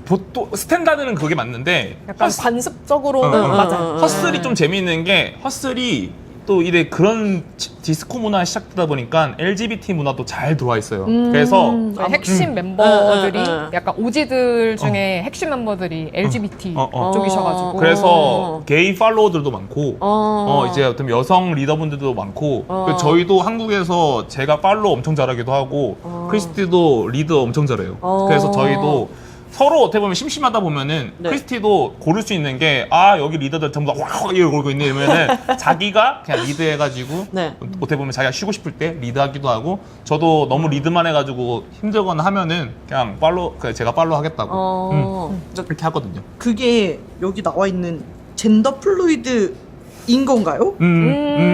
보통 스탠다드는 그게 맞는데 약간 관습적으로는 맞아요. 허슬이 좀 재미있는 게 허슬이 또 이래 그런 디스코 문화 시작되다 보니까 LGBT 문화도 잘 들어와 있어요. 그래서 네, 핵심 멤버들이 응. 약간 오지들 중에 핵심 멤버들이 LGBT 쪽이셔가지고 그래서 게이 팔로워들도 많고 이제 어떤 여성 리더분들도 많고 그리고 저희도 한국에서 제가 팔로우 엄청 잘하기도 하고 크리스티도 리더 엄청 잘해요. 그래서 저희도 서로 어떻게 보면 심심하다 보면은 네. 크리스티도 고를 수 있는 게 여기 리더들 전부 다 이러고 걸고 있네 이러면은 자기가 그냥 리드해가지고 네. 어떻게 보면 자기가 쉬고 싶을 때 리드하기도 하고 저도 너무 리드만 해가지고 힘들거나 하면은 그냥 제가 팔로우 하겠다고 그렇게 하거든요. 그게 여기 나와 있는 젠더 플루이드인 건가요?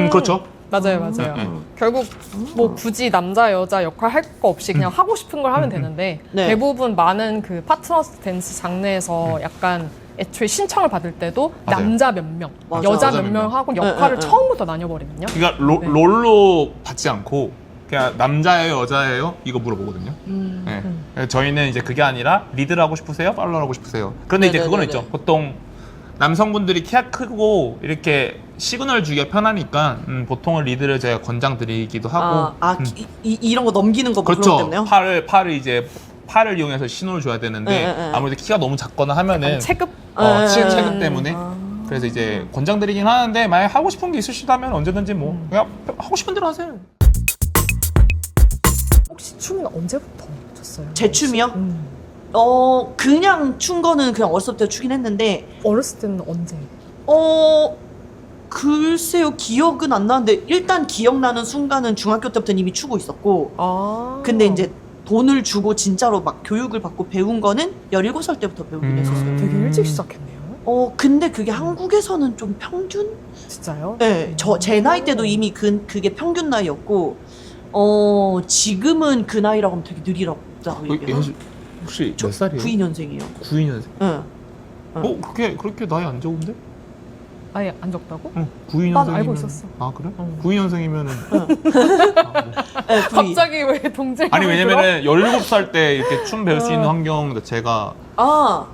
그렇죠. 맞아요. 결국 뭐 굳이 남자 여자 역할 할 거 없이 그냥 하고 싶은 걸 하면 되는데 네. 대부분 많은 그 파트너스 댄스 장르에서 약간 애초에 신청을 받을 때도 맞아요. 남자 몇 명, 맞아. 여자 여자 몇 몇 명 명. 하고 역할을 처음부터 나뉘어버리거든요. 그러니까 롤로 받지 않고 그냥 남자예요, 여자예요? 이거 물어보거든요. 네. 그래서 저희는 이제 그게 아니라 리드를 하고 싶으세요? 팔로우를 하고 싶으세요? 그런데 이제 그거는 있죠. 보통 남성분들이 키가 크고 이렇게 시그널 주기가 편하니까 보통은 리드를 제가 권장드리기도 하고 이런 거 넘기는 거 그렇죠. 그런 거 때문에요? 팔을 이용해서 신호를 줘야 되는데 아무래도 키가 너무 작거나 하면은 체급 체급 때문에 그래서 이제 권장드리긴 하는데 만약 하고 싶은 게 있으시다면 언제든지 뭐 그냥 하고 싶은 대로 하세요. 혹시 춤은 언제부터 췄어요? 제 춤이요? 그냥 춘 거는 그냥 어렸을 때 추긴 했는데 어렸을 때는 언제? 글쎄요 기억은 안 나는데 일단 기억나는 순간은 중학교 때부터 이미 추고 있었고 근데 이제 돈을 주고 진짜로 막 교육을 받고 배운 거는 17살 때부터 배우긴 했었어요. 되게 일찍 시작했네요. 근데 그게 한국에서는 좀 평균? 진짜요? 네, 제 나이 때도 이미 그게 평균 나이였고 지금은 그 나이라고 하면 되게 느리라고 얘기해요. 혹시 몇 살이에요? 92년생이에요. 92년생. 네. 그렇게 나이 안 적은데? 아예 안 적다고? 92년생이면 난 알고 있었어. 아 그래? 92년생이면은 네, 갑자기 왜 동생? 아니 왜냐면은 17살 때 이렇게 춤 배울 수 있는 환경 자체가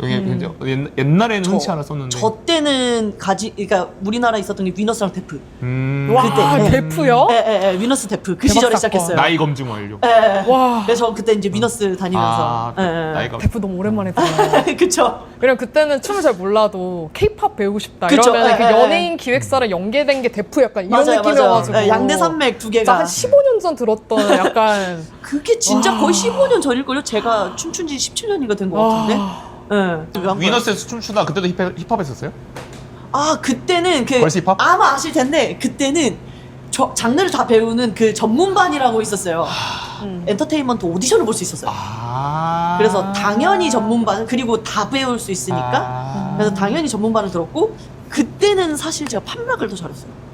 여기 이제 옛날에는 흔치 않았었는데 저 때는 그러니까 우리나라에 있었던 게 위너스랑 데프. 와, 그때. 데프요? 위너스 데프. 그 대박 시절에 사건. 시작했어요. 나이 검증 완료. 와, 그래서 그때 이제 위너스 다니면서. 나이가 데프 너무 오랜만에 들어요. 그쵸. 그냥 그때는 춤을 잘 몰라도 케이팝 배우고 싶다 그쵸. 이러면 그 연예인 기획사랑 연계된 게 데프 약간 이런 맞아요. 느낌이어가지고 양대 산맥 두 개가. 한 15년 전 들었던 약간 그게 진짜 거의 15년 전일걸요? 제가 춤춘 지 17년인가 된 것 같은데. 위너스에서 춤추다 그때도 힙합 했었어요? 아 그때는 그 걸스 힙합? 아마 아실 텐데 그때는 장르를 다 배우는 그 전문반이라고 있었어요. 엔터테인먼트 오디션을 볼 수 있었어요. 그래서 당연히 전문반 그리고 다 배울 수 있으니까 그래서 당연히 전문반을 들었고 그때는 사실 제가 팝락을 더 잘했어요.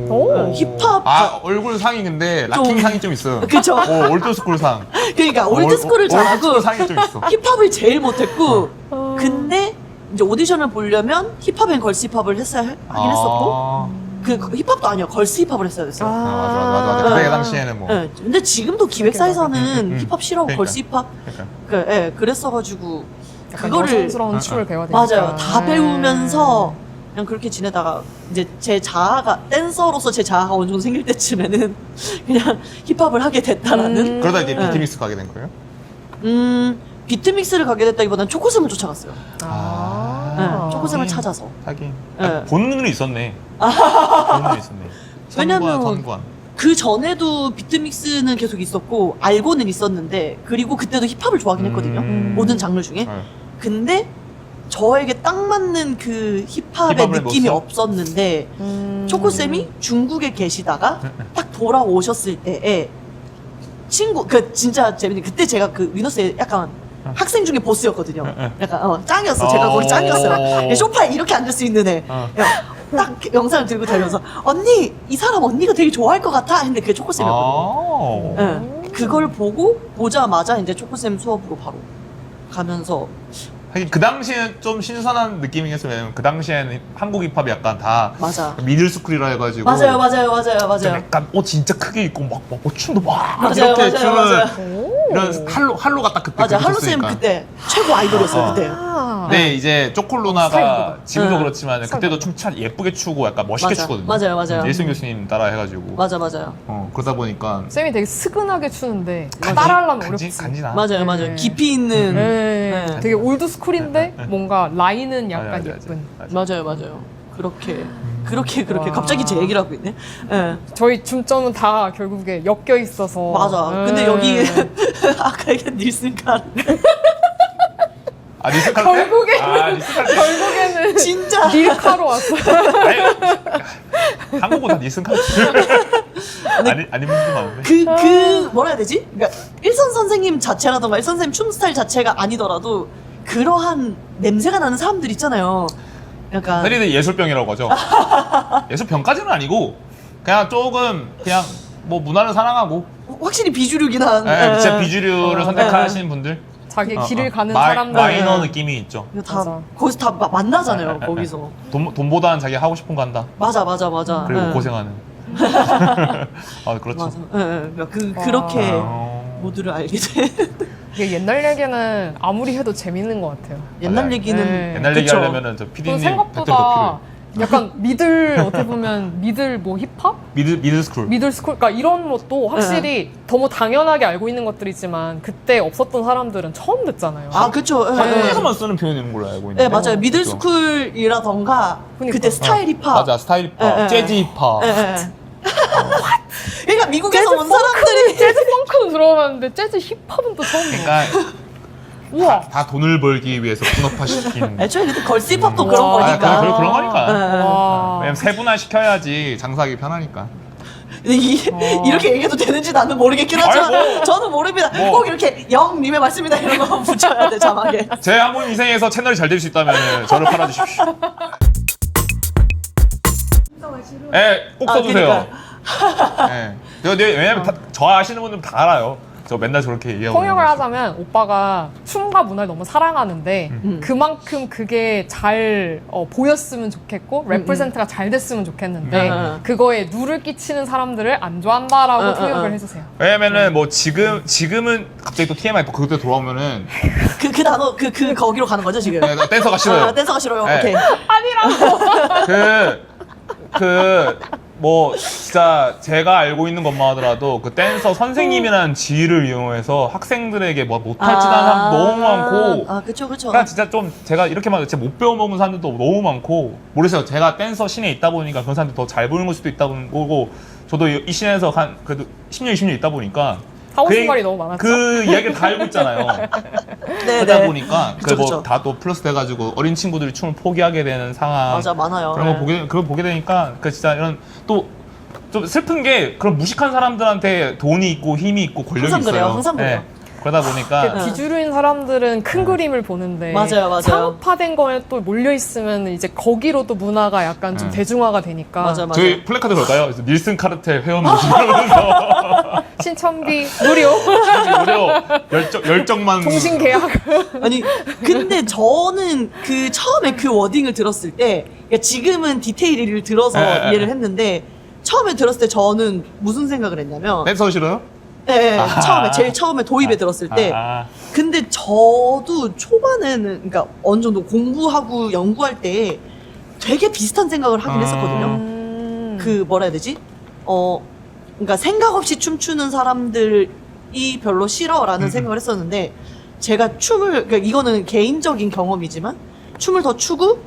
오. 힙합 얼굴 상이 근데 락킹 상이 좀 있어요. 그쵸. 올드스쿨 상. 그러니까 올드스쿨을 잘하고 올드스쿨 상이 좀 있어. 힙합을 제일 못했고 근데 이제 오디션을 보려면 힙합 앤 걸스 힙합을 하긴 했었고 그 힙합도 아니야 걸스 힙합을 했어야 됐어요. 맞아. 그때 당시에는 뭐. 네, 근데 지금도 기획사에서는 힙합 싫어하고 그러니까. 걸스 힙합 그랬어가지고 약간 그거를 여성스러운 춤을 배워야 되니까. 맞아요 다 배우면서 그냥 그렇게 지내다가 이제 제 자아가 댄서로서 제 자아가 어느 정도 생길 때쯤에는 그냥 힙합을 하게 됐다라는 그러다 이제 비트믹스 가게 된 거예요? 비트믹스를 가게 됐다기보다는 초코샘을 쫓아갔어요. 초코샘을 하긴. 찾아서. 하긴. 네. 본능은 있었네. 본능은 있었네. 왜냐면 선구안. 그 전에도 비트믹스는 계속 있었고 알고는 있었는데 그리고 그때도 힙합을 좋아하긴 했거든요. 모든 장르 중에. 네. 근데 저에게 딱 맞는 그 힙합의 힙합을 느낌이 넣었어? 없었는데 초코쌤이 중국에 계시다가 딱 돌아오셨을 때에 친구 그 진짜 재밌는 그때 제가 그 위너스의 약간 학생 중에 보스였거든요. 약간 짱이었어. 제가 거기 짱이었어요. 소파에 이렇게 앉을 수 있는 애. 딱 영상을 들고 다니면서 언니 이 사람 언니가 되게 좋아할 것 같아 했는데 그게 초코쌤이었거든요. 그걸 보자마자 이제 초코쌤 수업으로 바로 가면서 하긴 그 당시에는 좀 신선한 느낌이긴 했어요. 왜냐면 그 당시에는 한국 힙합이 약간 다 맞아. 미들스쿨이라 해가지고 맞아요. 좀 약간 진짜 크게 입고 막 춤도 막 맞아요, 이렇게 맞아요, 추는 맞아요. 이런 할로가 딱 그때 맞아. 할로쌤 있었으니까. 그때 최고 아이돌이었어요. 그때. 네, 이제 쪼콜루나가 스타일보다. 지금도 응. 그렇지만 그때도 춤 참 예쁘게 추고 약간 멋있게 맞아. 추거든요. 맞아요. 일승 교수님 따라 해가지고. 맞아요. 그러다 보니까 쌤이 되게 스근하게 추는데 따라하려면 어렵지. 간지나. 맞아요. 네. 깊이 있는. 네. 네. 되게 올드스쿨인데 뭔가 라인은 약간 맞아. 예쁜. 맞아요. 그렇게 와. 갑자기 제 얘기를 하고 있네. 예. 저희 춤점은 다 결국에 엮여 있어서. 맞아. 근데 여기 아까 얘기한 닐슨 칸 리스칼 결국에 리스칼 때? 결국에는 진짜 릴카로 왔어. 한국보다 니스칼 아닌 분도 많은데. 그 뭐라 해야 되지? 그러니까 일선 선생님 자체라던가 일선 선생님 춤 스타일 자체가 아니더라도 그러한 냄새가 나는 사람들 있잖아요. 약간 흔히들 예술병이라고 하죠. 예술병까지는 아니고 그냥 조금 그냥 뭐 문화를 사랑하고 확실히 비주류긴 한. 진짜 비주류를 선택하시는 분들. 자기 길을 가는 마이너 사람들. 느낌이 있죠. 이거 다 맞아. 거기서 다 만나잖아요. 거기서. 돈보다는 자기 하고 싶은 거 한다. 맞아. 그리고 예. 고생하는. 그렇죠. 맞아. 그렇게 어. 모두를 알게 돼. 이게 옛날 얘기는 아무리 해도 재밌는 것 같아요. 옛날 맞아요. 얘기는 네. 옛날 그쵸. 얘기하려면은 저 또 PD님 생각보다 약간 미들 어떻게 보면 미들 뭐 힙합? 미들스쿨. 미들스쿨 그러니까 이런 것도 확실히 너무 당연하게 알고 있는 것들이지만 그때 없었던 사람들은 처음 듣잖아요. 아, 그쵸. 예, 예. 한국에서만 쓰는 표현인 걸로 알고 있는데. 네, 맞아요. 미들스쿨이라던가 그러니까. 그때 스타일 힙합. 맞아, 스타일 힙합, 예, 예. 재즈 힙합. 예, 예. 그러니까 미국에서 온 사람들이 재즈 펑크는 들어봤는데 재즈 힙합은 또 처음 들어. 그러니까 우와. 다 돈을 벌기 위해서 분업화시킨. 애초에 그때 걸스 힙합도 와. 그런 아, 거니까. 그런 거니까. 예, 예. 와. 왜냐면 세분화 시켜야지 장사하기 편하니까. 근데 이렇게 얘기해도 되는지 나는 모르겠긴 하지만 아이고. 저는 모릅니다. 뭐. 꼭 이렇게 영님의 말씀이다 이런 거 붙여야 돼 자막에. 제 한번 인생에서 채널이 잘 될 수 있다면 저를 팔아주십시오. 네, 꼭 써주세요. 네. 왜냐면 저 아시는 분들은 다 알아요. 저 맨날 저렇게 얘기하고. 통역을 있는 거. 하자면 오빠가 춤과 문화를 너무 사랑하는데 그만큼 그게 잘 보였으면 좋겠고 레프레젠트가 잘 됐으면 좋겠는데 그거에 누를 끼치는 사람들을 안 좋아한다라고 통역을 해주세요. 왜냐면은 뭐 지금은 갑자기 또 TMI 또 그때 돌아오면은 그 단어 거기로 가는 거죠 지금. 나 댄서가 싫어요. 아, 댄서가 싫어요. 네. 오케이. 뭐 진짜 제가 알고 있는 것만 하더라도 그 댄서 선생님이라는 지위를 이용해서 학생들에게 뭐 못할 짓 하는 사람 너무 많고. 아, 그쵸. 그러니까 진짜 좀 제가 이렇게 말해도 진짜 못 배워먹은 사람들도 너무 많고 모르겠어요. 제가 댄서 씬에 있다 보니까 그런 사람들 더 잘 보이는 걸 수도 있다 보고 저도 이 씬에서 한 그래도 10년, 20년 있다 보니까 하고 싶은 말이 너무 많았죠. 그 이야기를 다 알고 있잖아요. 네, 그러다 네. 보니까 그쵸, 뭐 그쵸. 다 또 플러스 돼가지고 어린 친구들이 춤을 포기하게 되는 상황. 맞아, 많아요. 그런 거 네. 그걸 보게 되니까 그 진짜 이런 또 좀 슬픈 게 그런 무식한 사람들한테 돈이 있고 힘이 있고 권력이 항상 있어요. 그래요, 항상 그래요. 그러다 보니까 그 비주류인 사람들은 큰 그림을 보는데 맞아요, 맞아요. 상업화된 거에 또 몰려 있으면 이제 거기로 또 문화가 약간 좀 대중화가 되니까 맞아. 저희 플래카드 걸까요? 닐슨 카르텔 회원 모집 이러면서 신천비 무료 무려 열정만 통신 계약 아니 근데 저는 그 처음에 그 워딩을 들었을 때 그러니까 지금은 디테일을 들어서 네. 이해를 했는데 처음에 들었을 때 저는 무슨 생각을 했냐면 댄서 싫어요? 네, 아. 처음에 제일 처음에 도입에 들었을 때 근데 저도 초반에는 그러니까 어느 정도 공부하고 연구할 때 되게 비슷한 생각을 하긴 했었거든요. 그 뭐라 해야 되지? 그러니까 생각 없이 춤추는 사람들이 별로 싫어라는 생각을 했었는데 제가 춤을 그러니까 이거는 개인적인 경험이지만 춤을 더 추고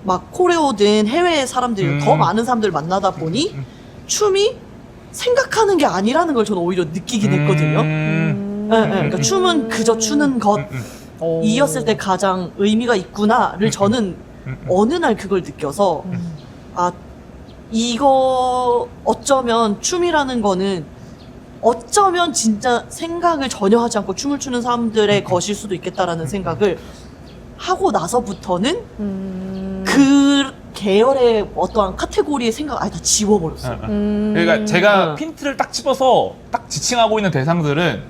막 코레오든 해외 사람들 더 많은 사람들 만나다 보니 춤이 생각하는 게 아니라는 걸 저는 오히려 느끼긴 했거든요. 그러니까 춤은 그저 추는 것이었을 때 가장 의미가 있구나를 저는 어느 날 그걸 느껴서 아 이거 어쩌면 춤이라는 거는 어쩌면 진짜 생각을 전혀 하지 않고 춤을 추는 사람들의 것일 수도 있겠다라는 생각을 하고 나서부터는 그 계열의 어떠한 카테고리의 생각 아예 다 지워버렸어요. 그러니까 제가 응. 핀트를 딱 집어서 딱 지칭하고 있는 대상들은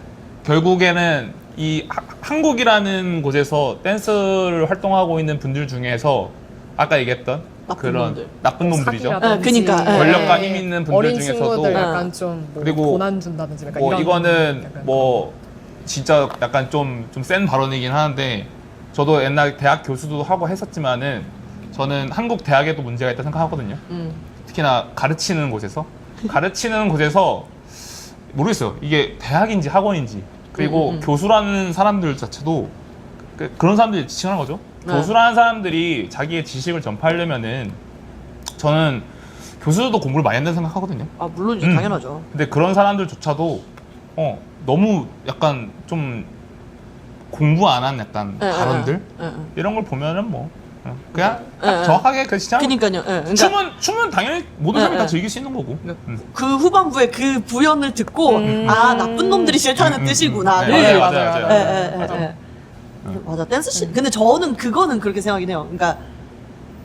결국에는 이 한국이라는 곳에서 댄스를 활동하고 있는 분들 중에서 아까 얘기했던 나쁜 그런 놈들. 나쁜 놈들이죠. 사기라든지 그러니까, 권력과 네. 힘 있는 분들 어린 중에서도 친구들 약간 좀뭐 그리고 고난 준다든지 약간 뭐 이런 이거는 약간 뭐 진짜 약간 좀 센 발언이긴 하는데 저도 옛날 대학 교수도 하고 했었지만은 저는 한국 대학에도 문제가 있다 생각하거든요. 특히나 가르치는 곳에서 모르겠어요. 이게 대학인지 학원인지 그리고 교수라는 사람들 자체도 그런 사람들이 지칭하는 거죠. 네. 교수라는 사람들이 자기의 지식을 전파하려면은 저는 교수들도 공부를 많이 한다고 생각하거든요. 아 물론이죠, 당연하죠. 근데 그런 사람들조차도 너무 약간 좀 공부 안 한 약간 발언들 이런 걸 보면은 뭐 그냥 딱 정확하게 그 진짜 그러니까요. 그러니까 춤은 당연히 모든 사람이 다 즐길 수 있는 거고. 그 후반부에 그 부연을 듣고 아 나쁜 놈들이 싫다는 뜻이구나를 네, 맞아요. 예. 맞아 댄스 씬 근데 저는 그거는 그렇게 생각이 해요. 그러니까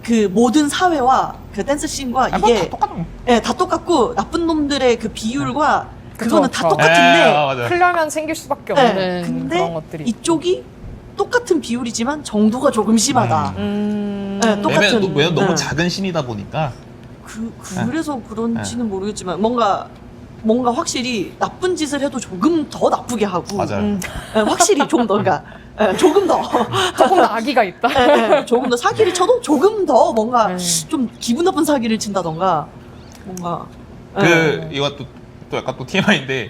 그 모든 사회와 그 댄스 씬과 다 이게 똑같은 다 똑같고 나쁜 놈들의 그 비율과 그쵸, 그거는 그쵸. 다 똑같은데 맞아요. 풀려면 생길 수밖에 예, 없는 근데 그런 것들이 이쪽이 똑같은 비율이지만 정도가 조금 심하다. 예, 똑같은 왜냐면 너무 예. 작은 신이다 보니까 그래서 그런지는 모르겠지만 뭔가 확실히 나쁜 짓을 해도 조금 더 나쁘게 하고 맞아요. 예, 확실히 좀 더 그러니까 조금 더 조금 더 악의가 있다. 조금 더 사기를 쳐도 조금 더 뭔가 네. 좀 기분 나쁜 사기를 친다던가 뭔가 이것도 또 약간 또 TMI인데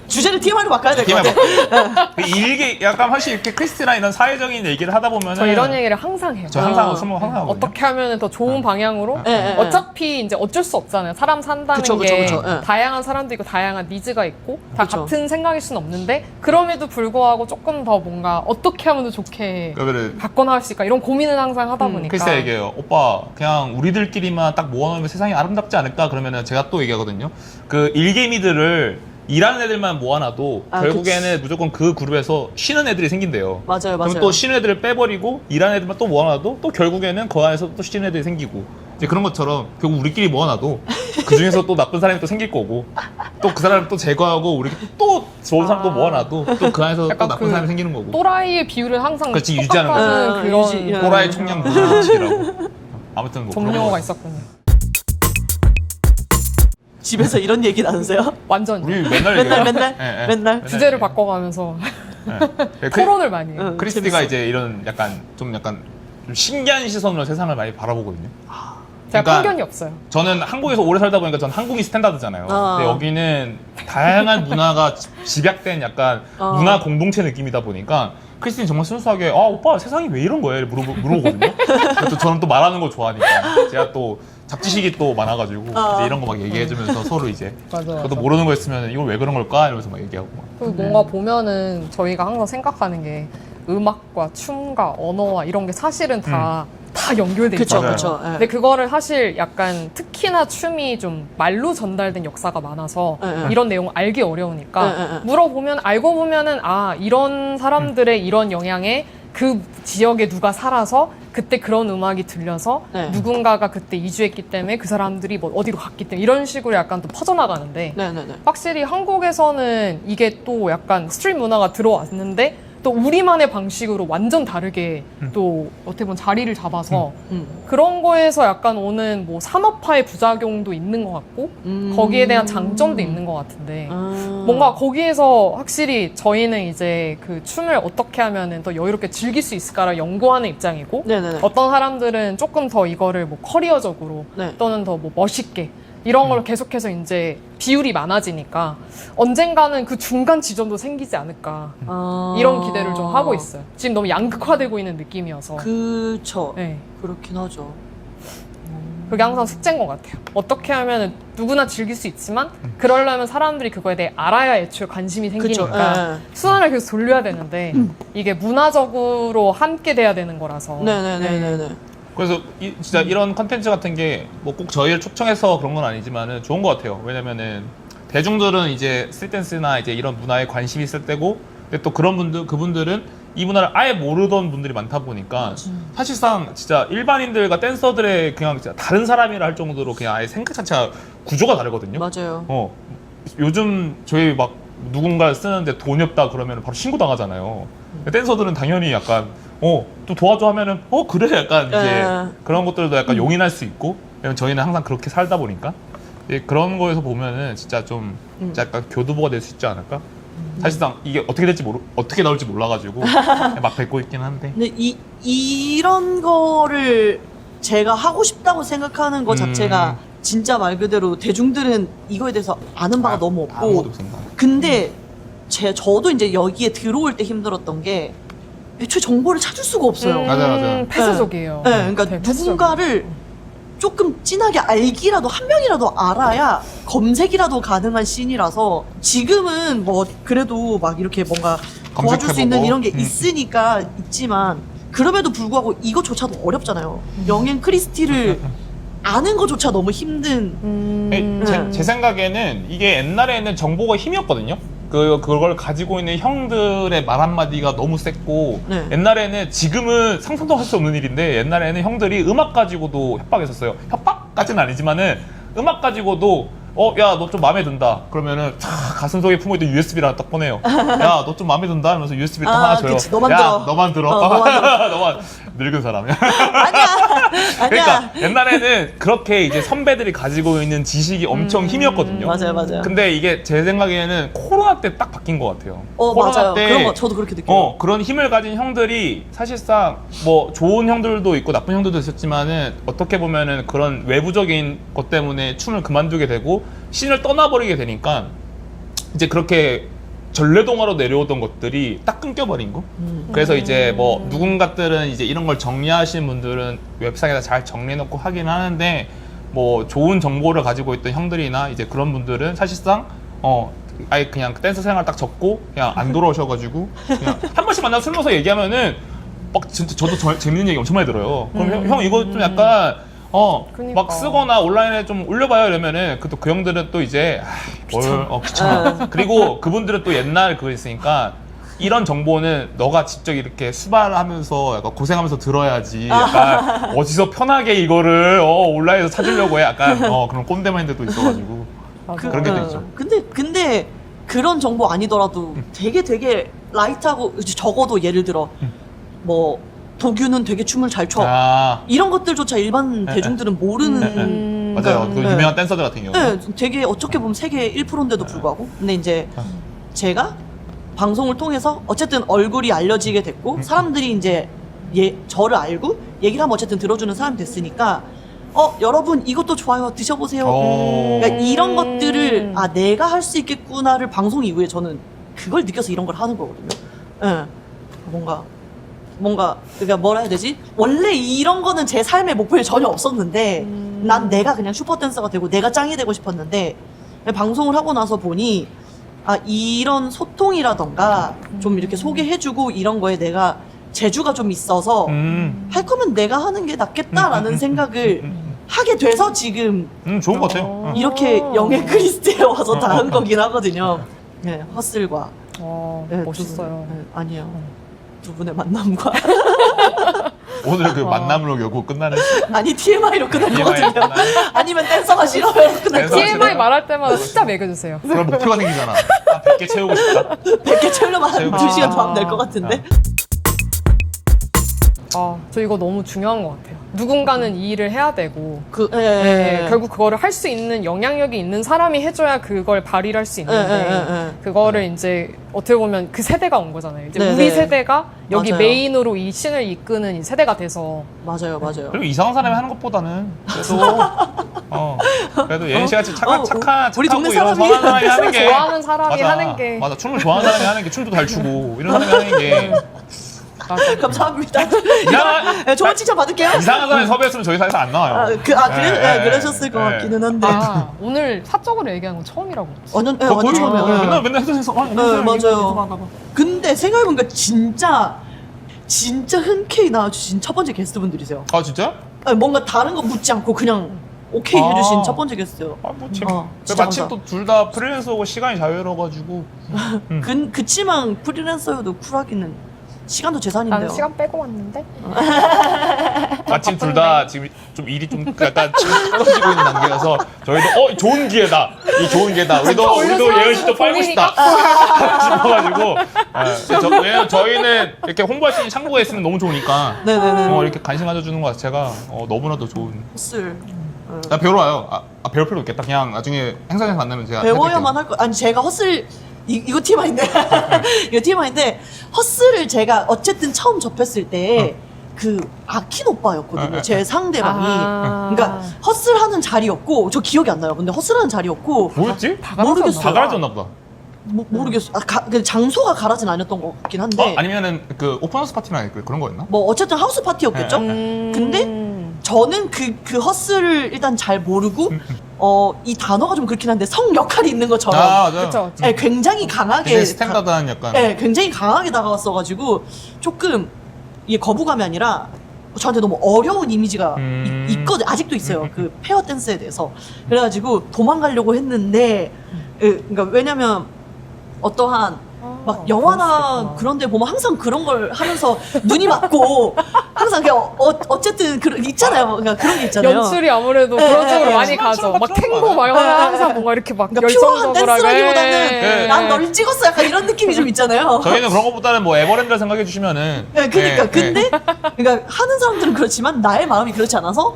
주제를 TMI로 바꿔야 될 것 TMI 같아. 그 일개 약간 사실 이렇게 퀘스트나 이런 사회적인 얘기를 하다 보면은 저 이런 얘기를 항상 해요. 저 항상 술 먹고 항상 하거든요. 어떻게 하면 더 좋은 방향으로 예. 어차피 이제 어쩔 수 없잖아요. 사람 산다는 그쵸, 게 그쵸, 예. 다양한 사람도 있고 다양한 니즈가 있고 다 그쵸. 같은 생각일 수는 없는데 그럼에도 불구하고 조금 더 뭔가 어떻게 하면 더 좋게 그러면은 바꿔나갈 수 있을까 이런 고민을 항상 하다 보니까 글쎄 얘기해요. 오빠 그냥 우리들끼리만 딱 모아놓으면 세상이 아름답지 않을까? 그러면은 제가 또 얘기하거든요. 그 일개미들을 일하는 애들만 모아놔도 결국에는 무조건 그 그룹에서 쉬는 애들이 생긴대요. 맞아요. 그럼 또 쉬는 애들을 빼버리고 일하는 애들만 또 모아놔도 또 결국에는 그 안에서 또 쉬는 애들이 생기고 이제 그런 것처럼 결국 우리끼리 모아놔도 그 중에서 또 나쁜 사람이 또 생길 거고 또 그 사람을 또 제거하고 우리 또 좋은 사람 또 모아놔도 또 그 안에서 또 약간 나쁜 그 사람이 생기는 거고 또라이의 비율은 항상 그렇지, 유지하는 똑같다는 거죠. 그런 유지, 예. 또라이 총량 무지라고 아무튼 뭐 그런 종료가 거. 있었군요. 집에서 이런 얘기 나누세요? 완전 우리 맨날 얘기해요. 맨날? 주제를 바꿔가면서 예, 토론을 많이 해요. 응. 크리스티가 재밌어. 이제 이런 약간 좀 신기한 시선으로 세상을 많이 바라보거든요. 제가 그러니까 편견이 없어요. 저는 한국에서 오래 살다 보니까 전 한국이 스탠다드잖아요. 아. 근데 여기는 다양한 문화가 집약된 약간 문화 공동체 느낌이다 보니까 크리스틴 정말 순수하게 오빠 세상이 왜 이런 거예요? 물어보거든요. 또 저는 또 말하는 거 좋아하니까 제가 또 잡지식이 또 많아가지고 이제 이런 거 막 얘기해주면서 서로 이제 맞아. 저도 모르는 거 있으면 이걸 왜 그런 걸까? 이러면서 막 얘기하고 막. 그리고 뭔가 보면은 저희가 항상 생각하는 게 음악과 춤과 언어와 이런 게 사실은 다 연결돼 그쵸, 있잖아요. 그쵸. 예. 근데 그거를 사실 약간 특히나 춤이 좀 말로 전달된 역사가 많아서 예, 예. 이런 내용을 알기 어려우니까 예, 예, 예. 물어보면 알고 보면은 이런 사람들의 이런 영향에 그 지역에 누가 살아서 그때 그런 음악이 들려서 네. 누군가가 그때 이주했기 때문에 그 사람들이 뭐 어디로 갔기 때문에 이런 식으로 약간 또 퍼져나가는데 네네네. 확실히 한국에서는 이게 또 약간 스트릿 문화가 들어왔는데 또 우리만의 방식으로 완전 다르게 또 어떻게 보면 자리를 잡아서 그런 거에서 약간 오는 뭐 산업화의 부작용도 있는 것 같고 거기에 대한 장점도 있는 것 같은데 뭔가 거기에서 확실히 저희는 이제 그 춤을 어떻게 하면은 더 여유롭게 즐길 수 있을까를 연구하는 입장이고 네네네. 어떤 사람들은 조금 더 이거를 뭐 커리어적으로 네. 또는 더 뭐 멋있게 이런 걸 계속해서 이제 비율이 많아지니까 언젠가는 그 중간 지점도 생기지 않을까 이런 기대를 좀 하고 있어요. 지금 너무 양극화되고 있는 느낌이어서. 그쵸. 네. 그렇긴 하죠. 그게 항상 숙제인 것 같아요. 어떻게 하면 누구나 즐길 수 있지만 그러려면 사람들이 그거에 대해 알아야 애초에 관심이 생기니까 그쵸. 순환을 계속 돌려야 되는데 이게 문화적으로 함께 돼야 되는 거라서. 네네네네네. 그래서 진짜 이런 컨텐츠 같은 게 뭐 꼭 저희를 초청해서 그런 건 아니지만은 좋은 것 같아요. 왜냐면은 대중들은 이제 스트릿댄스나 이제 이런 문화에 관심이 있을 때고, 근데 또 그분들은 이 문화를 아예 모르던 분들이 많다 보니까 사실상 진짜 일반인들과 댄서들의 그냥 진짜 다른 사람이라 할 정도로 그냥 아예 생각 자체가 구조가 다르거든요. 맞아요. 요즘 저희 막 누군가 쓰는데 돈이 없다 그러면 바로 신고 당하잖아요. 댄서들은 당연히 약간 또 도와줘 하면은 그래 약간 이제 그런 것들도 약간 용인할 수 있고, 왜냐면 저희는 항상 그렇게 살다 보니까 그런 거에서 보면은 진짜 좀 진짜 약간 교두보가 될 수 있지 않을까? 사실상 이게 어떻게 나올지 몰라가지고 막 뱉고 있긴 한데. 근데 이런 거를 제가 하고 싶다고 생각하는 것 자체가 진짜 말 그대로 대중들은 이거에 대해서 아는 바가 너무 없고. 아무것도 없습니다. 근데 저도 이제 여기에 들어올 때 힘들었던 게 애초에 정보를 찾을 수가 없어요. 맞아요. 폐쇄적이에요. 네, 그러니까 되게 폐쇄적이에요. 누군가를 조금 진하게 알기라도 한 명이라도 알아야 검색이라도 가능한 씬이라서 지금은 뭐 그래도 막 이렇게 뭔가 도와줄 수 있는 검색해보고. 이런 게 있으니까 있지만 그럼에도 불구하고 이거조차도 어렵잖아요. 영앤 크리스티를 아는 것조차 너무 힘든. 제 생각에는 이게 옛날에는 정보가 힘이었거든요. 그걸 가지고 있는 형들의 말 한마디가 너무 셌고, 네. 옛날에는, 지금은 상상도 할 수 없는 일인데, 옛날에는 형들이 음악 가지고도 협박했었어요. 협박까지는 아니지만은 음악 가지고도 야, 너 좀 마음에 든다. 그러면은 가슴 속에 품고 있던 USB를 하나 딱 꺼내요. 야, 너 좀 마음에 든다 하면서 USB를 딱 하나 줘요. 그치, 너만 야, 들어. 너만 들어. 너만 들어. 너만 늙은 사람이야. 아니야. 그러니까 옛날에는 그렇게 이제 선배들이 가지고 있는 지식이 엄청 힘이었거든요. 맞아요. 근데 이게 제 생각에는 코로나 때 딱 바뀐 것 같아요. 코로나 맞아요. 때 그런 거 저도 그렇게 느껴요. 그런 힘을 가진 형들이 사실상 뭐 좋은 형들도 있고 나쁜 형들도 있었지만은 어떻게 보면은 그런 외부적인 것 때문에 춤을 그만두게 되고 씬을 떠나버리게 되니까 이제 그렇게 전래동화로 내려오던 것들이 딱 끊겨버린 거. 그래서 이제 뭐 누군가들은 이제 이런 걸 정리하시는 분들은 웹사이트에다 잘 정리해놓고 하긴 하는데, 뭐 좋은 정보를 가지고 있던 형들이나 이제 그런 분들은 사실상 아예 그냥 댄스 생활 딱 접고 그냥 안 돌아오셔가지고 그냥 한 번씩 만나서 술 먹어서 얘기하면은 막 진짜 저도 재밌는 얘기 엄청 많이 들어요. 그럼 형 이거 좀 약간 그니까. 막 쓰거나 온라인에 좀 올려봐요 이러면은 또 그 형들은 또 이제 귀찮아. 그리고 그분들은 또 옛날 그거 있으니까 이런 정보는 너가 직접 이렇게 수발하면서 약간 고생하면서 들어야지, 약간 어디서 편하게 이거를 온라인에서 찾으려고 해, 약간 그런 꼰대 마인드도 있어가지고 그런 게 또 있죠. 근데 그런 정보 아니더라도 되게 라이트하고 적어도 예를 들어 뭐 도규는 되게 춤을 잘 춰. 이런 것들조차 일반 대중들은 모르는. 맞아요. 그 유명한 댄서들 같은 경우. 네, 되게 어떻게 보면 세계 1%인데도 불구하고. 근데 이제 제가 방송을 통해서 어쨌든 얼굴이 알려지게 됐고 사람들이 이제 저를 알고 얘기를 하면 어쨌든 들어주는 사람이 됐으니까 여러분 이것도 좋아요 드셔보세요. 오. 그러니까 이런 것들을 내가 할 수 있겠구나를 방송 이후에 저는 그걸 느껴서 이런 걸 하는 거거든요. 예. 뭔가 그러니까 뭐라 해야 되지? 원래 이런 거는 제 삶의 목표에 전혀 없었는데 난 내가 그냥 슈퍼댄서가 되고 내가 짱이 되고 싶었는데 방송을 하고 나서 보니 이런 소통이라던가 좀 이렇게 소개해주고 이런 거에 내가 재주가 좀 있어서 할 거면 내가 하는 게 낫겠다라는 생각을 하게 돼서 지금 좋은 것 같아요. 이렇게 영예 크리스티에 와서 다 한 거긴 하거든요. 네, 헛슬과 네, 멋있어요. 아니요. 두 분의 만남과 오늘 그 만남으로 결국 끝나는 아니 TMI로 끝날 것 TMI 같은데요. 아니면 댄서가 싫어요 끝날 것 댄서가 같아요. TMI 말할 때마다 숫자 매겨주세요. 그런 목표가 생기잖아. 100개 채우고 싶다. 100개 채우려면 한 채우고 2시간 더 아. 하면 될 것 같은데. 저 이거 너무 중요한 것 같아요. 누군가는 이 일을 해야 되고 예. 결국 그거를 할 수 있는 영향력이 있는 사람이 해줘야 그걸 발휘를 할 수 있는데 그거를 이제 어떻게 보면 그 세대가 온 거잖아요. 이제 네, 우리 네. 세대가 여기 맞아요. 메인으로 이 신을 이끄는 이 세대가 돼서 맞아요. 그리고 이상한 사람이 하는 것보다는 그래도 예인 씨 같이 착한 우리 동네 이런 사람이 선한 사람이 하는 게 좋아하는 사람이 맞아. 하는 게 맞아. 춤을 좋아하는 사람이 하는 게 춤도 잘 추고 이런 사람이 하는 게 감사합니다. 이상한 네, 좋은 칭찬 받을게요. 이상한 사람이 섭외했으면 저희 사에서 안 나와요. 그러셨을 것 같기는 한데. 오늘 사적으로 얘기하는 건 처음이라고. 완전 거의 완전 처음이에요. 맨날 해서 맞아요. 근데 생각해보니까 진짜 흔쾌히 나와주신 첫 번째 게스트분들이세요. 아 진짜? 뭔가 다른 거 묻지 않고 그냥 오케이 해주신 첫 번째 게스트요. 뭐 진짜 마침 또 둘 다 프리랜서고 시간이 자유로워가지고 그치만 프리랜서여도 쿨하기는 시간도 재산인데요. 나는 시간 빼고 왔는데. 마침 둘 다 지금 좀 일이 좀 약간 지금 떨어지고 있는 단계여서 저희도 좋은 기회다. 이 좋은 기회다. 우리도 예은 씨도 팔고 싶다. 싶어가지고 왜냐면 저희는 이렇게 홍보할 수 있는 창구가 있으면 너무 좋으니까 네네네. 이렇게 관심 가져주는 것 자체가 너무나도 좋은. 헛슬. 나 배우러 와요. 배울 필요 없겠다. 그냥 나중에 행사장 만나면 제가 배워야만 할 거. 아니 제가 헛슬 이거 TMI인데 이거 TMI인데 헛슬을 제가 어쨌든 처음 접했을 때 그 아킨 오빠였거든요. 제 상대방이. 그러니까 헛슬하는 자리였고 저 기억이 안 나요. 근데 헛슬하는 자리였고 뭐였지? 모르겠어요. 다 갈아졌나 보다. 모르겠어. 그 장소가 가라진 아니었던 것 같긴 한데. 아니면은 그 오픈하우스 파티나 그런 거였나? 뭐 어쨌든 하우스 파티였겠죠. 근데 저는 그 헛슬을 일단 잘 모르고 이 단어가 좀 그렇긴 한데 성 역할이 있는 것처럼 맞아요. 그쵸. 네, 굉장히 강하게 되게 스탠다드한 약간. 네, 굉장히 강하게 다가왔어가지고 조금 이게 거부감이 아니라 저한테 너무 어려운 이미지가 있거든. 아직도 있어요. 그 페어 댄스에 대해서. 그래가지고 도망가려고 했는데 그러니까 왜냐면 어떠한 막 영화나 그런 데 보면 항상 그런 걸 하면서 눈이 맞고 항상 그냥 어쨌든 있잖아요. 그러니까 그런 게 있잖아요. 연출이 아무래도 그런 쪽으로 많이 시간 가죠. 막 시간 탱고 막 하면 항상 뭔가 이렇게 막 그러니까 퓨어한 열정적으로 댄스라기보다는 난 널 찍었어 약간 이런 느낌이 좀 있잖아요. 저희는 그런 것보다는 뭐 에버랜드를 생각해 주시면은. 네, 그러니까 근데 그러니까 하는 사람들은 그렇지만 나의 마음이 그렇지 않아서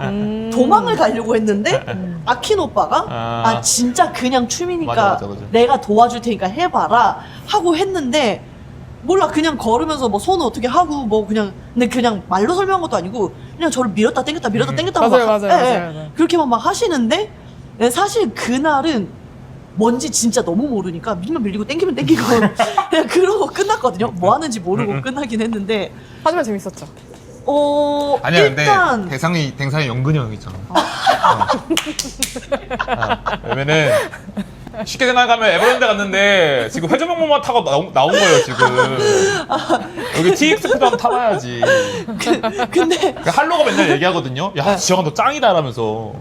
도망을 가려고 했는데 아킨 오빠가 진짜 그냥 춤이니까 맞아. 내가 도와줄 테니까 해봐라 하고 했는데 몰라 그냥 걸으면서 뭐 손을 어떻게 하고 뭐 근데 그냥 말로 설명한 것도 아니고 그냥 저를 밀었다 당겼다 밀었다 당겼다 맞아요, 막 맞아요. 그렇게만 막 하시는데 사실 그날은 뭔지 진짜 너무 모르니까 밀면 밀리고 당기면 당기고 그냥 그러고 끝났거든요. 뭐 하는지 모르고 끝나긴 했는데 하지만 재밌었죠. 아니야 일단 근데 대상이 연근이 형 있잖아. 왜냐면은 쉽게 생각하면 에버랜드 갔는데 지금 회전목마만 타고 나온 거예요 지금. 여기 TX도 한번 타봐야지. 근데 할로가 맨날 얘기하거든요. 야 지영아 너 짱이다라면서.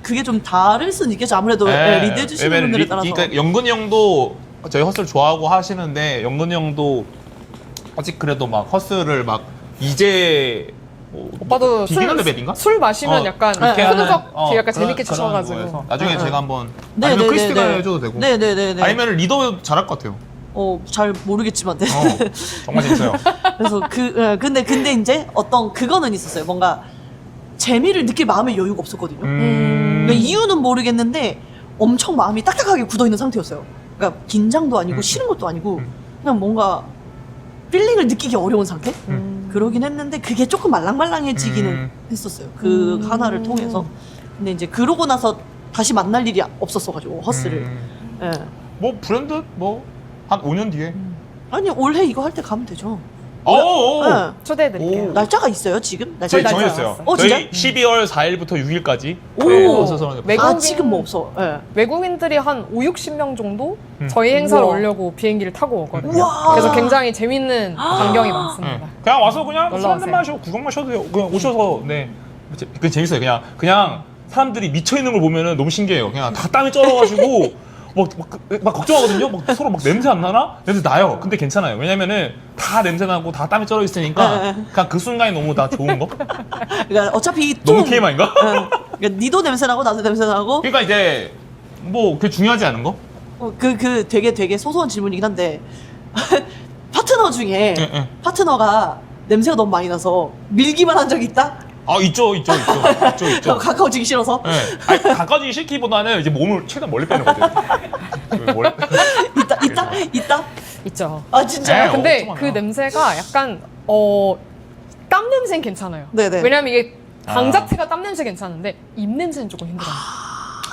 그게 좀 다를 수는 있겠죠. 아무래도 리드해 주시는 분들에 따라서. 그러니까 영근이 형도 저희 헛슬 좋아하고 하시는데 영근이 형도 아직 그래도 막 헛슬을 막 이제 오빠도 비기너 레벨인가? 술 마시면 약간 흐느적 약간 재밌게 그런 치셔가지고. 거에서 나중에 제가 한번 네, 아니면 네, 크리스티가 네, 네. 해줘도 되고 네네네. 아니면 리더 잘할 것 같아요. 잘 모르겠지만. 네. 정말 재밌어요. 그래서 근데 이제 어떤 그거는 있었어요. 뭔가 재미를 느낄 마음의 여유가 없었거든요. 그러니까 이유는 모르겠는데 엄청 마음이 딱딱하게 굳어 있는 상태였어요. 그러니까 긴장도 아니고 싫은 것도 아니고 그냥 뭔가 필링을 느끼기 어려운 상태? 그러긴 했는데 그게 조금 말랑말랑해지기는 했었어요. 그 하나를 통해서. 근데 이제 그러고 나서 다시 만날 일이 없었어가지고 허스를. 예. 뭐 브랜드 뭐 한 5년 뒤에. 아니 올해 이거 할 때 가면 되죠. 오. 예. 초대해드릴게요. 날짜가 있어요 지금? 날짜 저희 날짜 정했어요. 나왔어요. 저희 진짜? 12월 4일부터 6일까지. 오. 네, 어서서 외국인- 지금 뭐 없어. 예. 외국인들이 한 5, 60명 정도 저희 행사를 우와. 오려고 비행기를 타고 오거든요. 우와. 그래서 굉장히 재밌는 광경이 많습니다. 그냥 와서 그냥 놀러 술 한잔 오세요. 마시고 구경 마셔도 돼요. 그냥 오셔서 네. 그 재밌어요. 그냥 사람들이 미쳐 있는 걸 보면은 너무 신기해요. 그냥 다 땀이 쩔어가지고 막 걱정하거든요. 막 서로 막 냄새 안 나나? 냄새 나요. 근데 괜찮아요. 왜냐면은 다 냄새 나고 다 땀이 쩔어 있으니까 그냥 그 순간이 너무 다 좋은 거. 그러니까 어차피 너무 좀 TMI인가? 그러니까 니도 냄새 나고 나도 냄새 나고 그러니까 이제 뭐 그게 중요하지 않은 거? 그 되게 소소한 질문이긴 한데 파트너 중에 예. 파트너가 냄새가 너무 많이 나서 밀기만 한 적 있다? 아 있죠. 가까워지기 싫어서? 네. 아니, 가까워지기 싫기보다는 이제 몸을 최대한 멀리 빼는 거죠. 멀리. 있다? 있죠. 아 진짜요? 네. 근데 엄청 그 많아. 냄새가 약간 땀 냄새는 괜찮아요. 네네. 왜냐면 이게 방 아. 자체가 땀 냄새 괜찮은데 입 냄새는 조금 힘들어요.